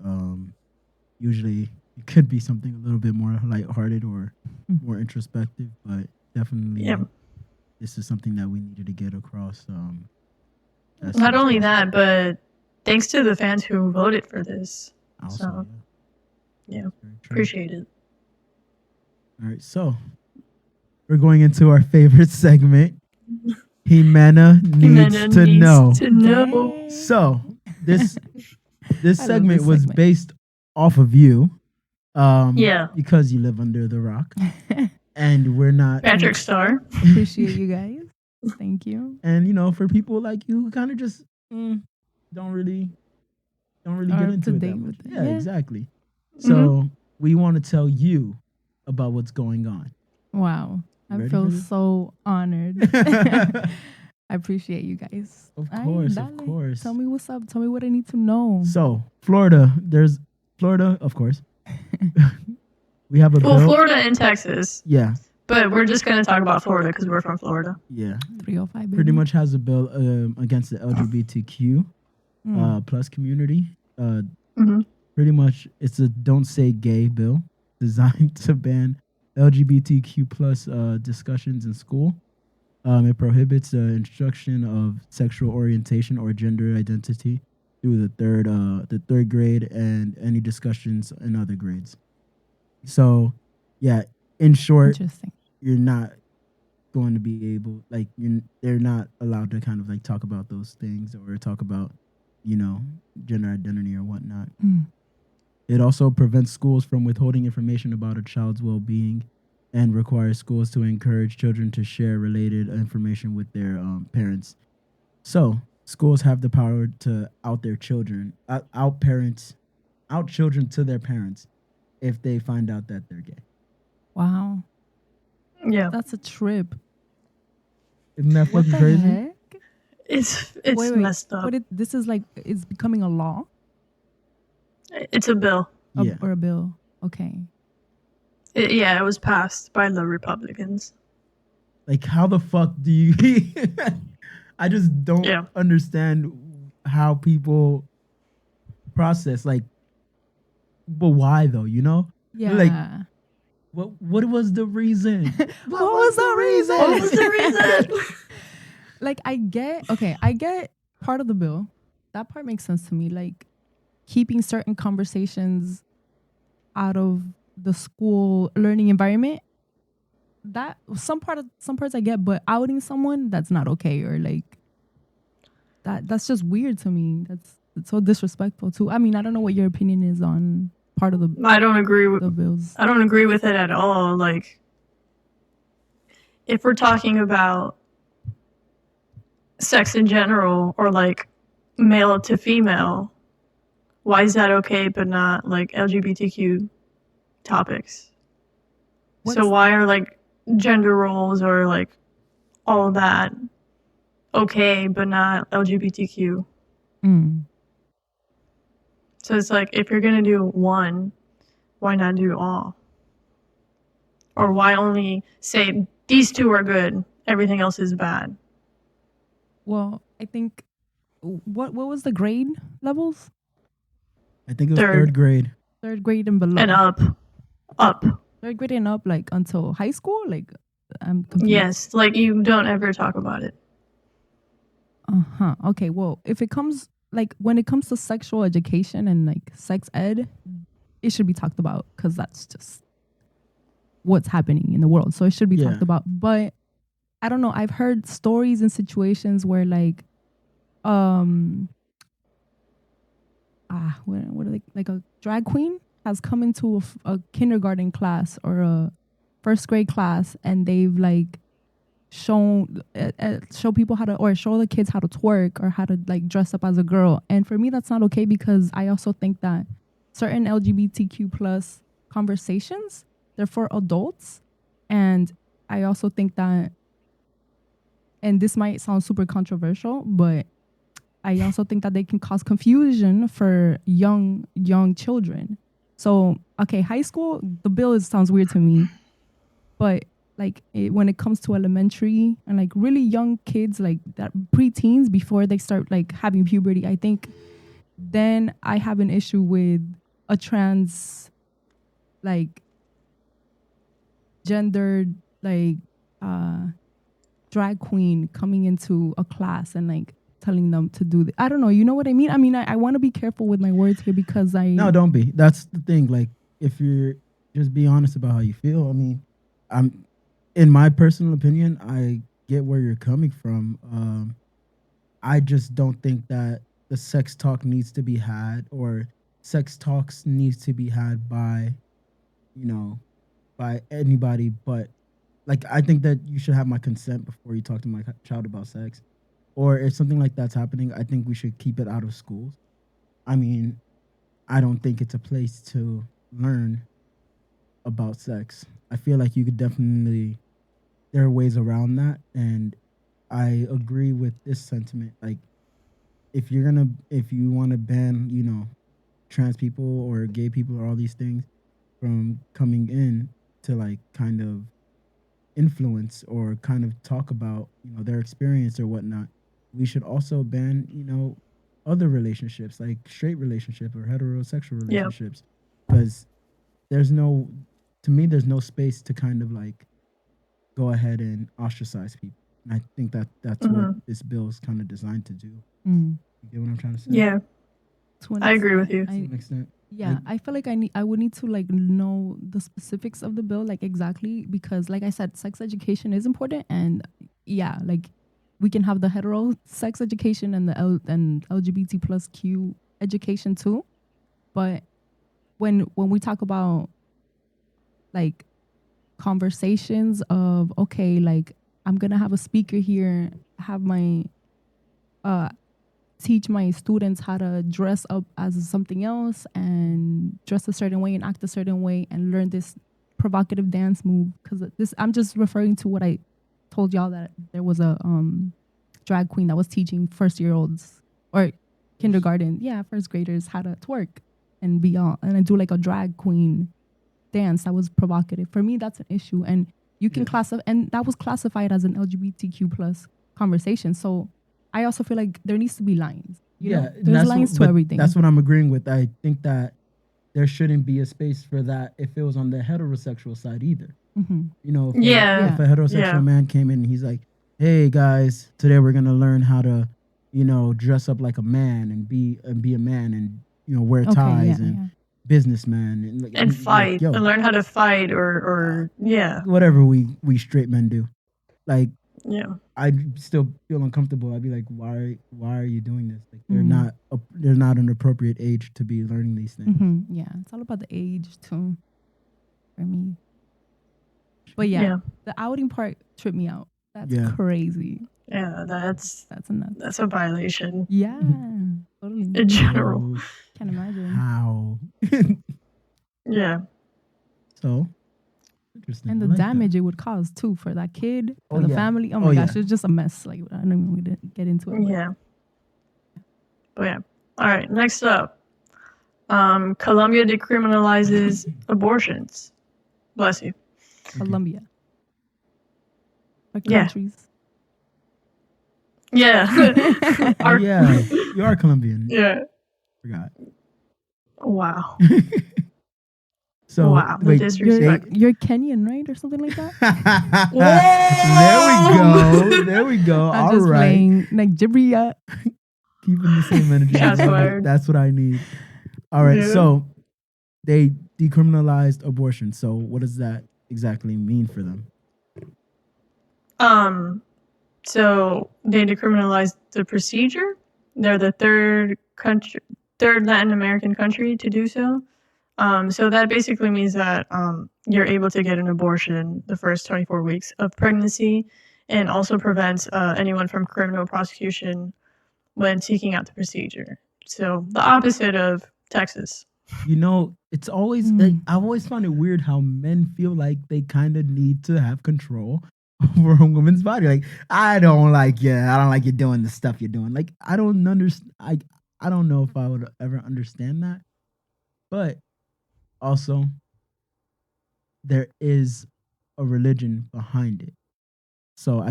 Usually it could be something a little bit more lighthearted or more introspective, but definitely this is something that we needed to get across. Not only that, but thanks to the fans who voted for this. Also, So, yeah, That's very true. appreciate it. All right, so we're going into our favorite segment. Ximena needs to know. Dang. So this I love segment this was segment. based off of you, Yeah. because you live under the rock, and we're not. Patrick Star. Appreciate you guys. Thank you. And for people like you who kind of just don't really Are get up into to it that date much. with it. Yeah, Yeah. exactly. So we want to tell you about what's going on. Wow. I Ready feel for this? so honored. I appreciate you guys. Of Ay, course, dale. of course. Tell me what's up. Tell me what I need to know. So Florida, of course. We have a Well, bill. Florida and Texas. Yeah, But we're just going to talk about Florida because we're from Florida. yeah. 305, baby. Pretty much has a bill against the LGBTQ Mm. plus community. Mhm. Pretty much, it's a "Don't Say Gay" bill designed to ban LGBTQ plus discussions in school. It prohibits the instruction of sexual orientation or gender identity through the third grade and any discussions in other grades. So, yeah, in short, Interesting. you're not going to be able they're not allowed to kind of like talk about those things or talk about you know gender identity or whatnot. Mm. It also prevents schools from withholding information about a child's well-being and requires schools to encourage children to share related information with their parents. So schools have the power to out their children out children to their parents if they find out that they're gay. Wow. Yeah, That's a trip. Isn't that What fucking the crazy? heck? it's Wait. messed up. But this is like, it's becoming a law It's a bill. Yeah. or a bill. Okay. It was passed by the Republicans. Like, how the fuck do you? I just don't Yeah. understand how people process. Like, but why though? You know, Yeah. Like, what was the reason? what was the reason? What was the reason? Like, I get part of the bill. That part makes sense to me. Like, keeping certain conversations out of the school learning environment. That some parts I get, but outing someone, that's not okay. Or like that's just weird to me. It's so disrespectful too. I mean, I don't know what your opinion is on part of the I don't agree with. the bills. I don't agree with it at all. Like, if we're talking about sex in general or like male to female, why is that okay but not like LGBTQ topics? So why are like gender roles or like all that okay but not LGBTQ? Mm. So it's like, if you're gonna do one, why not do all? Or why only say these two are good, everything else is bad? Well, I think what was the grade levels? I think it was Third. third grade. Third grade and below. And up. Third grade and up, like until high school. Like, I'm confused. Yes, like you don't ever talk about it. Okay. Well, if it comes like when it comes to sexual education and like sex ed, it should be talked about because that's just what's happening in the world. So it should be Yeah. talked about. But I don't know. I've heard stories and situations where like, what are they, like a drag queen has come into a kindergarten class or a first grade class, and they've like show people how to, or show the kids how to twerk or how to like dress up as a girl. And for me, that's not okay because I also think that certain LGBTQ plus conversations, they're for adults. And I also think that, and this might sound super controversial, but I also think that they can cause confusion for young children. So, okay, high school, the bill sounds weird to me, but like when it comes to elementary and like really young kids, like that preteens before they start like having puberty, I think then I have an issue with a trans like gendered like drag queen coming into a class and like telling them to do I don't know, you know what I mean? I mean, I want to be careful with my words here because No, don't be. That's the thing. Like, if you're just be honest about how you feel. I mean, in my personal opinion, I get where you're coming from. I just don't think that the sex talk needs to be had, or sex talks needs to be had by, by anybody. But like, I think that you should have my consent before you talk to my child about sex. Or if something like that's happening, I think we should keep it out of schools. I mean, I don't think it's a place to learn about sex. I feel like you could definitely, there are ways around that. And I agree with this sentiment. Like, if you want to ban, trans people or gay people or all these things from coming in to like kind of influence or kind of talk about, their experience or whatnot, we should also ban, other relationships like straight relationship or heterosexual relationships, because there's no, to me, there's no space to kind of like go ahead and ostracize people. And I think that that's what this bill is kind of designed to do. You get what I'm trying to say? Yeah, I agree with you. To an extent. Yeah, I feel like I would need to like know the specifics of the bill, like exactly, because like I said, sex education is important, and yeah, like we can have the hetero sex education and the and LGBT plus Q education too, but when we talk about like conversations of okay, like I'm gonna have a speaker here, have my teach my students how to dress up as something else and dress a certain way and act a certain way and learn this provocative dance move, because this I'm just referring to what I told y'all, that there was a drag queen that was teaching first-year-olds or kindergarten, first graders how to twerk and beyond, and I do like a drag queen dance that was provocative. For me, that's an issue, and you can classify, and that was classified as an LGBTQ plus conversation. So I also feel like there needs to be lines. You know? There's lines to everything. That's what I'm agreeing with. I think that there shouldn't be a space for that if it was on the heterosexual side either. You know, if a heterosexual man came in and he's like, hey guys, today we're gonna learn how to, you know, dress up like a man and be a man and, you know, wear ties and businessman and fight, and learn how to fight or whatever we straight men do. Like, I'd still feel uncomfortable. I'd be like, why are you doing this? Like, they're not an appropriate age to be learning these things. Yeah, it's all about the age too, for me. But the outing part tripped me out. That's crazy. Yeah, that's a nuts. That's a violation. Yeah, totally. In general, can't imagine how. Yeah. So. Interesting. And the damage it would cause too for that kid, for the family. Oh my gosh, it's just a mess. Like, I don't even want to get into it. Yeah. Oh yeah. All right. Next up, Colombia decriminalizes abortions. Bless you. Colombia. Like countries. Yeah. You are Colombian. Yeah. Forgot. Wow. So wait, you're Kenyan, right, or something like that? There we go. I'm just playing Nigeria. Keeping the same energy. That's what I need. All right, so they decriminalized abortion. So what does that exactly mean for them? So they decriminalized the procedure. They're the third Latin American country to do so. So that basically means that you're able to get an abortion the first 24 weeks of pregnancy, and also prevents anyone from criminal prosecution when seeking out the procedure. So the opposite of Texas. You know, it's always like, I've always found it weird how men feel like they kind of need to have control over a woman's body. Like, I don't like you doing the stuff you're doing. Like, I don't understand. I don't know if I would ever understand that, but also, there is a religion behind it. So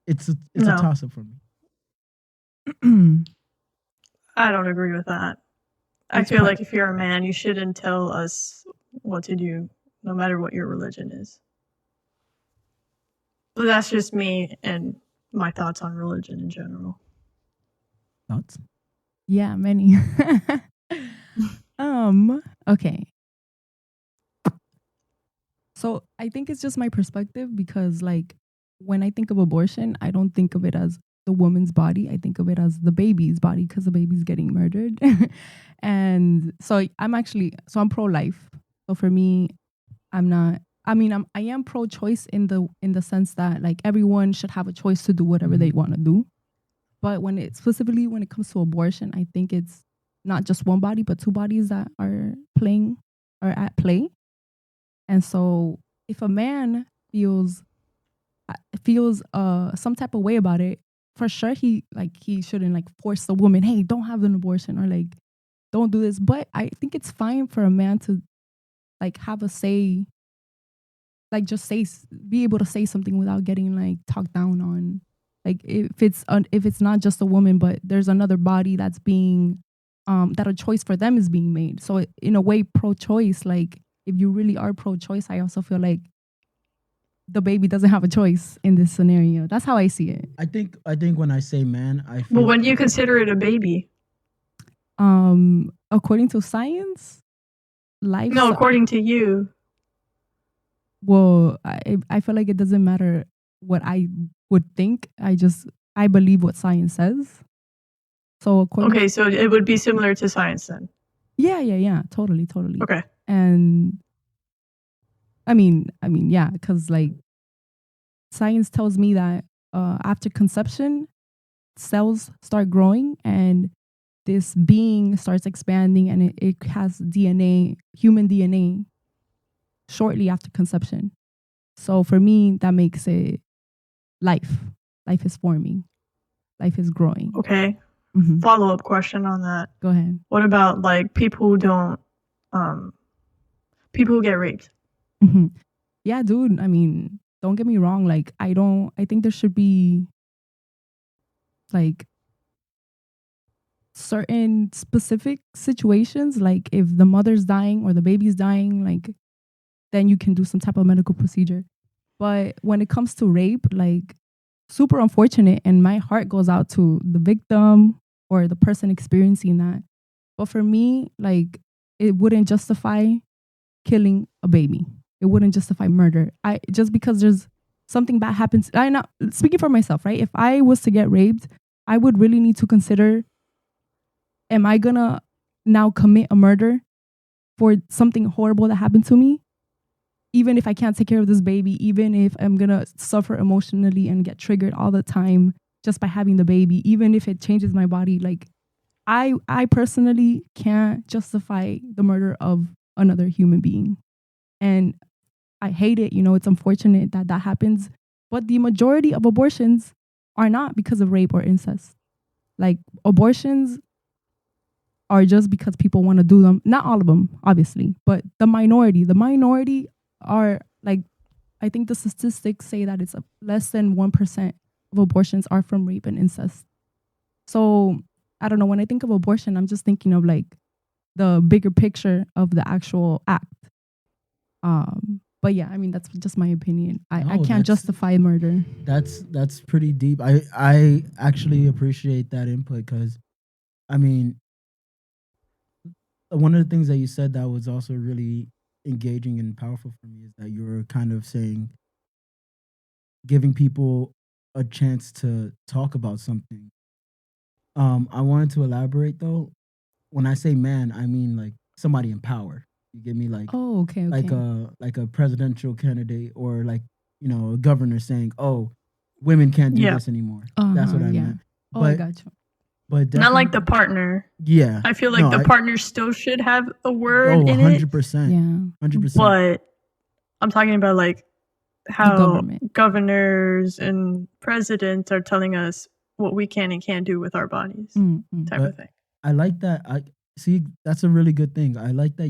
it's a toss-up for me. I don't agree with that. I feel like if you're a man, you shouldn't tell us what to do, no matter what your religion is. But that's just me and my thoughts on religion in general. Thoughts? Yeah, many. Okay. So I think it's just my perspective, because like when I think of abortion, I don't think of it as the woman's body. I think of it as the baby's body, because the baby's getting murdered. And so I'm pro-life. So for me, I am pro-choice in the sense that like everyone should have a choice to do whatever they want to do. But when it comes to abortion, I think it's not just one body, but two bodies that are at play. And so if a man feels some type of way about it, for sure he shouldn't like force the woman, hey, don't have an abortion, or like don't do this. But I think it's fine for a man to like have a say, like just be able to say something without getting like talked down on. Like if it's not just a woman, but there's another body that's being that a choice for them is being made. So in a way, pro-choice, like if you really are pro-choice, I also feel like the baby doesn't have a choice in this scenario. That's how I see it. I think when I say man, I feel Well, when do you consider it a baby? According to science, life. No, according to you. Well, I feel like it doesn't matter what I would think. I believe what science says. So Okay, so it would be similar to science then. Yeah, totally. Okay. And I mean, yeah, because like science tells me that after conception, cells start growing and this being starts expanding, and it has DNA, human DNA, shortly after conception. So for me, that makes it life. Life is forming. Life is growing. Okay. Mm-hmm. Follow-up question on that. Go ahead. What about like people who don't, people who get raped? Mm-hmm. Yeah, dude. I mean, don't get me wrong. Like, I think there should be like certain specific situations. Like if the mother's dying or the baby's dying, like then you can do some type of medical procedure. But when it comes to rape, like super unfortunate, and my heart goes out to the victim or the person experiencing that. But for me, like it wouldn't justify killing a baby. It wouldn't justify murder. Just because there's something bad happens. I not speaking for myself, right? If I was to get raped, I would really need to consider, am I gonna now commit a murder for something horrible that happened to me? Even if I can't take care of this baby, even if I'm gonna suffer emotionally and get triggered all the time just by having the baby, even if it changes my body, like I personally can't justify the murder of another human being. And I hate it. You know, it's unfortunate that that happens. But the majority of abortions are not because of rape or incest. Like abortions are just because people want to do them. Not all of them, obviously, but the minority are like, I think the statistics say that it's less than 1% of abortions are from rape and incest. So I don't know, when I think of abortion, I'm just thinking of like the bigger picture of the actual act. But yeah, I mean, that's just my opinion. I can't justify murder. That's pretty deep. I actually appreciate that input because, I mean, one of the things that you said that was also really engaging and powerful for me is that you were kind of saying, giving people a chance to talk about something. I wanted to elaborate though. When I say man, I mean like somebody in power. You get me? Like, oh, okay. Like a presidential candidate or like, you know, a governor saying, "Oh, women can't do this anymore." That's what I meant. Oh, I got you. But not like the partner. Yeah, I feel like the partner still should have a word in 100%, it. Yeah, 100%. But I'm talking about like how governors and presidents are telling us what we can and can't do with our bodies, type of thing. I like that. I see. That's a really good thing. I like that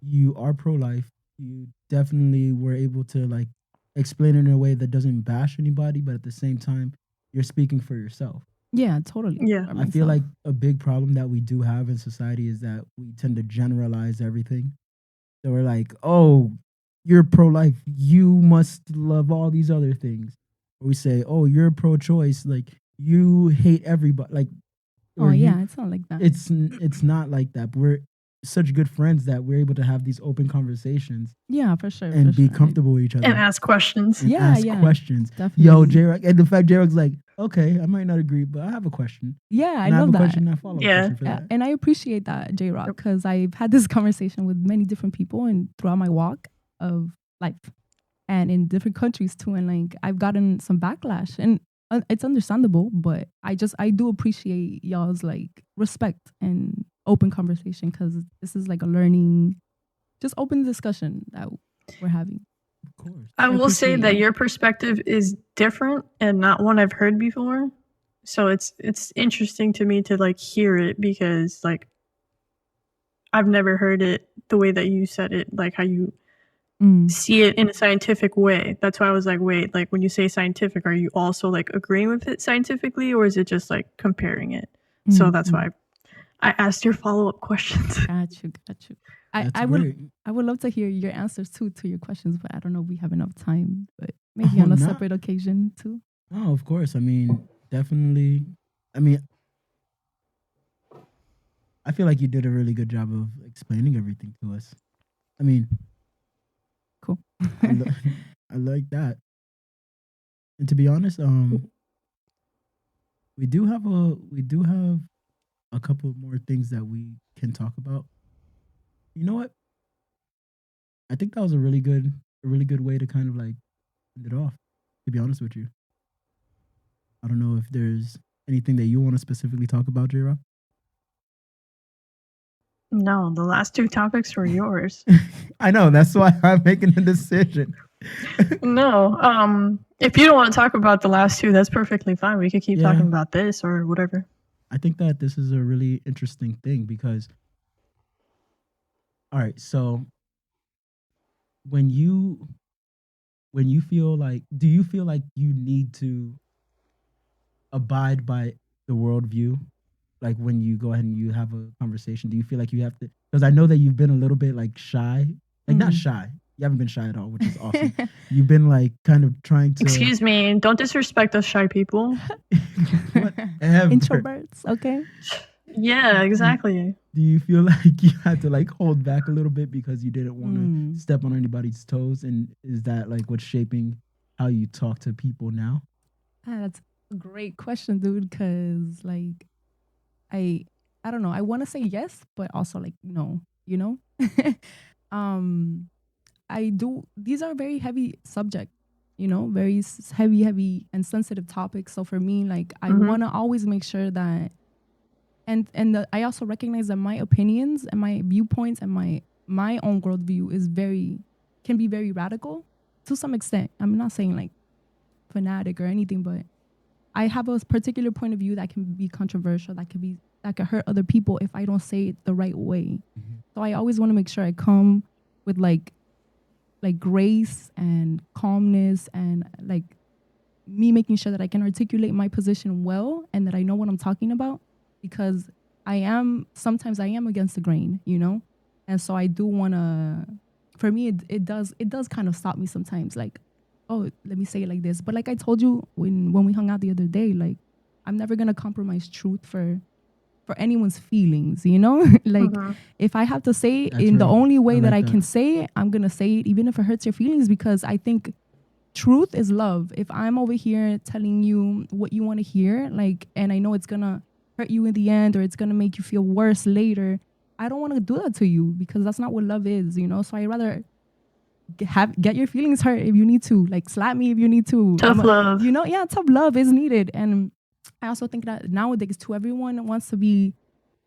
you are pro-life. You definitely were able to like explain it in a way that doesn't bash anybody, but at the same time, you're speaking for yourself. Yeah, totally. Yeah, I feel like a big problem that we do have in society is that we tend to generalize everything. So we're like, "Oh, you're pro-life. You must love all these other things." Or we say, "Oh, you're pro-choice. Like you hate everybody." Like, oh yeah, it's not like that. It's not like that. But we're such good friends that we're able to have these open conversations. Yeah, for sure. And be comfortable with each other. And ask questions. And ask questions. Definitely. Yo, J-Rock. And the fact J-Rock's like, okay, I might not agree, but I have a question. Yeah, and I love have a that. question and a follow-up question for that. And I appreciate that, J-Rock, because I've had this conversation with many different people and throughout my walk of life and in different countries too. And like, I've gotten some backlash and it's understandable, but I do appreciate y'all's like respect and open conversation, because this is like a learning, just open discussion that we're having. Of course. I will say that your perspective is different and not one I've heard before. So it's interesting to me to like hear it, because like I've never heard it the way that you said it, like how you see it in a scientific way. That's why I was like, wait, like when you say scientific, are you also like agreeing with it scientifically, or is it just like comparing it? So that's why I asked your follow-up questions. Got you. That's I great. would love to hear your answers too to your questions, but I don't know if we have enough time. But maybe Oh, on a no. separate occasion too. Oh, of course. I mean, definitely. I mean, I feel like you did a really good job of explaining everything to us. I mean, Cool. I, lo- I like that. And to be honest, we do have a couple more things that we can talk about. You know what? I think that was a really good way to kind of like end it off. To be honest with you, I don't know if there's anything that you want to specifically talk about, J-Rock. No, the last two topics were yours. I know that's why I'm making the decision. No, if you don't want to talk about the last two, that's perfectly fine. We could keep Yeah. talking about this or whatever. I think that this is a really interesting thing because, all right, so when you feel like, do you feel like you need to abide by the worldview? Like when you go ahead and you have a conversation, do you feel like you have to? Because I know that you've been a little bit like shy, like not shy. You haven't been shy at all, which is awesome. You've been like kind of trying to. Excuse me, don't disrespect us shy people. Whatever. Introverts, okay? Yeah, exactly. Do you feel like you had to like hold back a little bit because you didn't want to step on anybody's toes? And is that like what's shaping how you talk to people now? That's a great question, dude. Because like, I don't know. I want to say yes, but also like no. You know, I do. These are very heavy subject. You know, very heavy and sensitive topics. So for me, like, I want to always make sure that, I also recognize that my opinions and my viewpoints and my own worldview can be very radical to some extent. I'm not saying like fanatic or anything, but I have a particular point of view that can be controversial, that could hurt other people if I don't say it the right way. So I always want to make sure I come with like grace and calmness and like me making sure that I can articulate my position well and that I know what I'm talking about, because sometimes I am against the grain, you know? And so I do want to, for me, it does kind of stop me sometimes, like, oh, let me say it like this. But like I told you when we hung out the other day, like, I'm never going to compromise truth for anyone's feelings, you know? Like, if I have to say it in the only way that I can say it, I'm going to say it, even if it hurts your feelings, because I think truth is love. If I'm over here telling you what you want to hear, like, and I know it's going to hurt you in the end or it's going to make you feel worse later, I don't want to do that to you, because that's not what love is, you know? So I rather get your feelings hurt if you need to, like slap me if you need to. Tough love. You know, yeah, tough love is needed. And I also think that nowadays too, everyone wants to be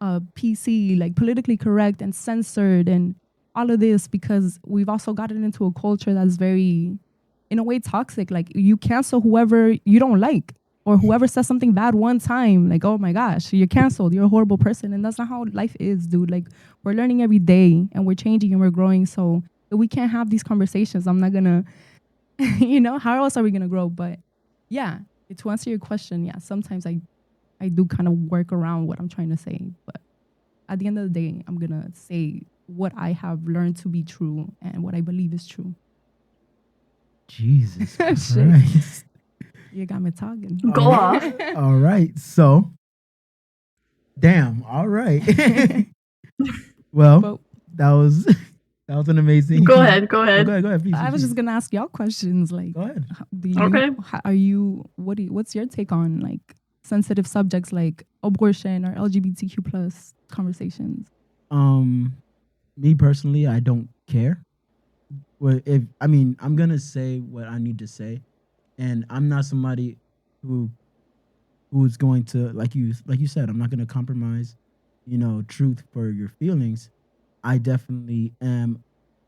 PC, like politically correct and censored and all of this, because we've also gotten into a culture that's very, in a way, toxic. Like, you cancel whoever you don't like, or whoever says something bad one time, like, oh my gosh, you're canceled, you're a horrible person. And that's not how life is, dude. Like, we're learning every day and we're changing and we're growing. So if we can't have these conversations, I'm not gonna you know, how else are we gonna grow? But yeah, to answer your question, yeah, sometimes I do kind of work around what I'm trying to say, but at the end of the day, I'm gonna say what I have learned to be true and what I believe is true. Jesus Christ. You got me talking. Go off. All right. So, damn. All right. Well, that was an amazing. Go ahead. Go ahead, please. I was just gonna ask y'all questions. Like, go ahead. What's your take on like sensitive subjects like abortion or LGBTQ plus conversations? Me personally, I don't care. Well, I'm gonna say what I need to say, and I'm not somebody who's going to, like you said, I'm not gonna compromise, truth for your feelings. I definitely am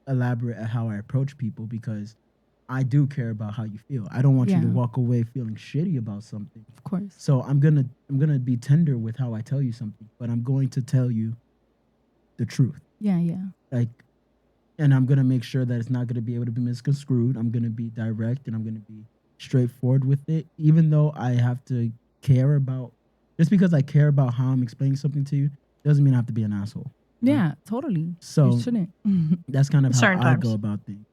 elaborate at how I approach people, because I do care about how you feel. I don't want you to walk away feeling shitty about something. Of course. So I'm gonna be tender with how I tell you something, but I'm going to tell you the truth. Yeah. Like, and I'm gonna make sure that it's not gonna be able to be misconstrued. I'm gonna be direct and I'm gonna be straightforward with it, even though I have to care about, just because I care about how I'm explaining something to you, doesn't mean I have to be an asshole. Yeah, totally. So You shouldn't. that's kind of how Certain I times. go about things.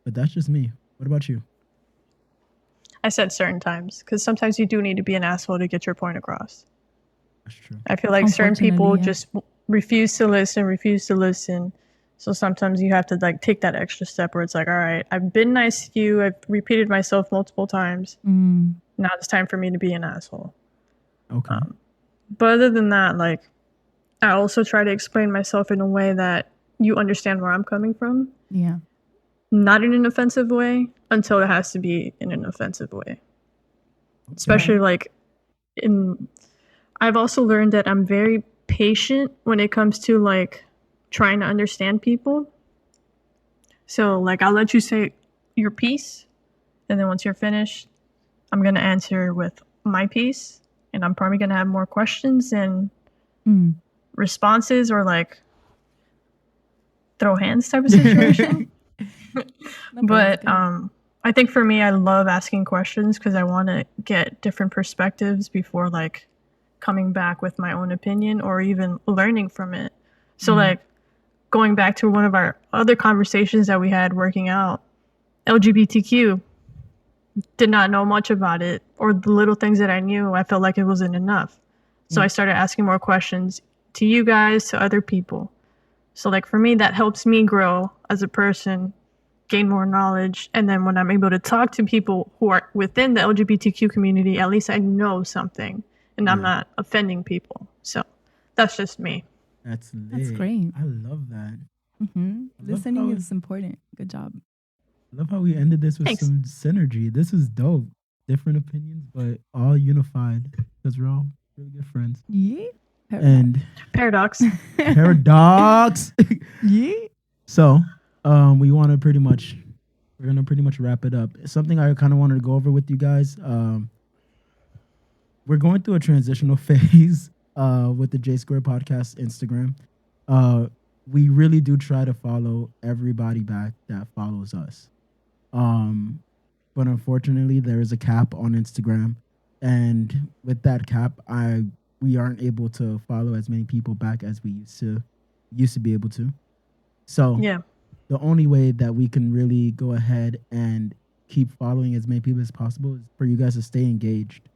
But that's just me. What about you? I said certain times because sometimes you do need to be an asshole to get your point across. That's true. I feel like certain people Unfortunately, yeah. just refuse to listen. So sometimes you have to like take that extra step where it's like, all right, I've been nice to you. I've repeated myself multiple times. Mm, Now it's time for me to be an asshole. Okay. But other than that, like, I also try to explain myself in a way that you understand where I'm coming from. yeah. Not in an offensive way until it has to be in an offensive way. Especially like I've also learned that I'm very patient when it comes to like trying to understand people. So like I'll let you say your piece, and then once you're finished, I'm gonna answer with my piece, and I'm probably gonna have more questions and responses or like throw hands type of situation. But I think for me, I love asking questions because I want to get different perspectives before like coming back with my own opinion or even learning from it. So like going back to one of our other conversations that we had working out, LGBTQ, did not know much about it, or the little things that I knew, I felt like it wasn't enough. So I started asking more questions to you guys, to other people. So like for me, that helps me grow as a person, gain more knowledge, and then when I'm able to talk to people who are within the LGBTQ community, at least I know something and I'm not offending people. So that's just me. That's lit. That's great. I love that. Listening is important. Good job. I love how we ended this with some synergy. This is dope. Different opinions, but all unified because we're all really good friends. Yeah. And Paradox. paradox. Yeah. So, we're gonna pretty much wrap it up. Something I kind of wanted to go over with you guys. We're going through a transitional phase with the JaySquared Podcast Instagram. We really do try to follow everybody back that follows us. But unfortunately, there is a cap on Instagram, and with that cap, we aren't able to follow as many people back as we used to be able to. So the only way that we can really go ahead and keep following as many people as possible is for you guys to stay engaged.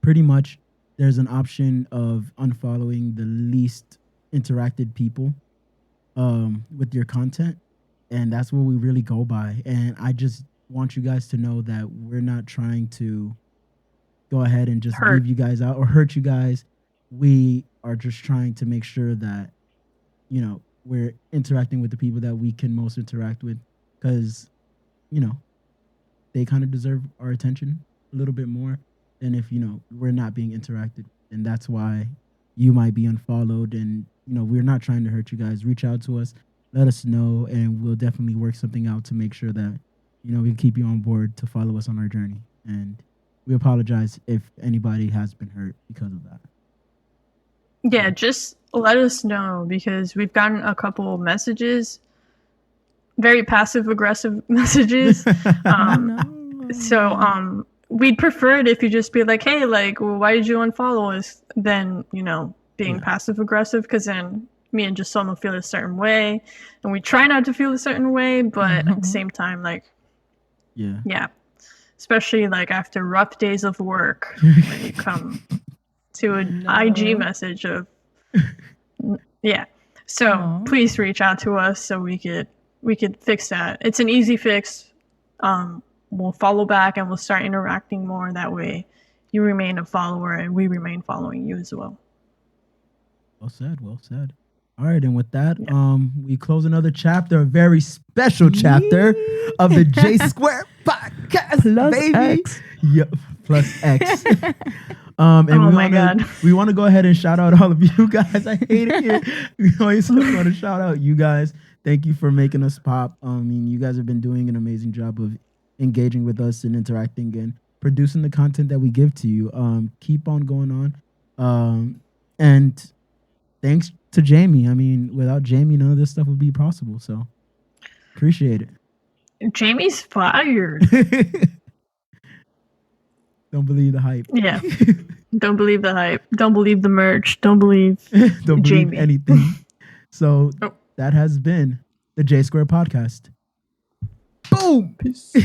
Pretty much, there's an option of unfollowing the least interacted people with your content, and that's what we really go by. And I just want you guys to know that we're not trying to go ahead and just leave you guys out or hurt you guys. We are just trying to make sure that, you know, we're interacting with the people that we can most interact with, because, you know, they kind of deserve our attention a little bit more than if, you know, we're not being interacted. And that's why you might be unfollowed. And, you know, we're not trying to hurt you guys. Reach out to us, let us know, and we'll definitely work something out to make sure that, you know, we can keep you on board to follow us on our journey. And we apologize if anybody has been hurt because of that. Yeah, just let us know, because we've gotten a couple messages, very passive aggressive messages. So we'd prefer it if you just be like, hey, like, well, why did you unfollow us? Than, you know, being passive aggressive, because then me and Jesoma will feel a certain way, and we try not to feel a certain way, but at the same time, like, yeah, especially like after rough days of work, when you come to an IG message of so please reach out to us so we could fix that. It's an easy fix. We'll follow back and we'll start interacting more. That way you remain a follower and we remain following you as well. Well said. All right, and with that, we close another chapter, a very special chapter of the JaySquared Podcast, plus baby. X. Yep, plus X. And we want to go ahead and shout out all of you guys. I hate it. We always want to shout out you guys. Thank you for making us pop. I mean, you guys have been doing an amazing job of engaging with us and interacting and producing the content that we give to you. Keep on going on. And thanks to Jamie. I mean, without Jamie, none of this stuff would be possible. So appreciate it. Jamie's fired. Don't believe the hype. Yeah. Don't believe the hype. Don't believe the merch. Don't believe Don't believe Jamie. anything. So Oh. that has been the JaySquared Podcast. Boom. Peace.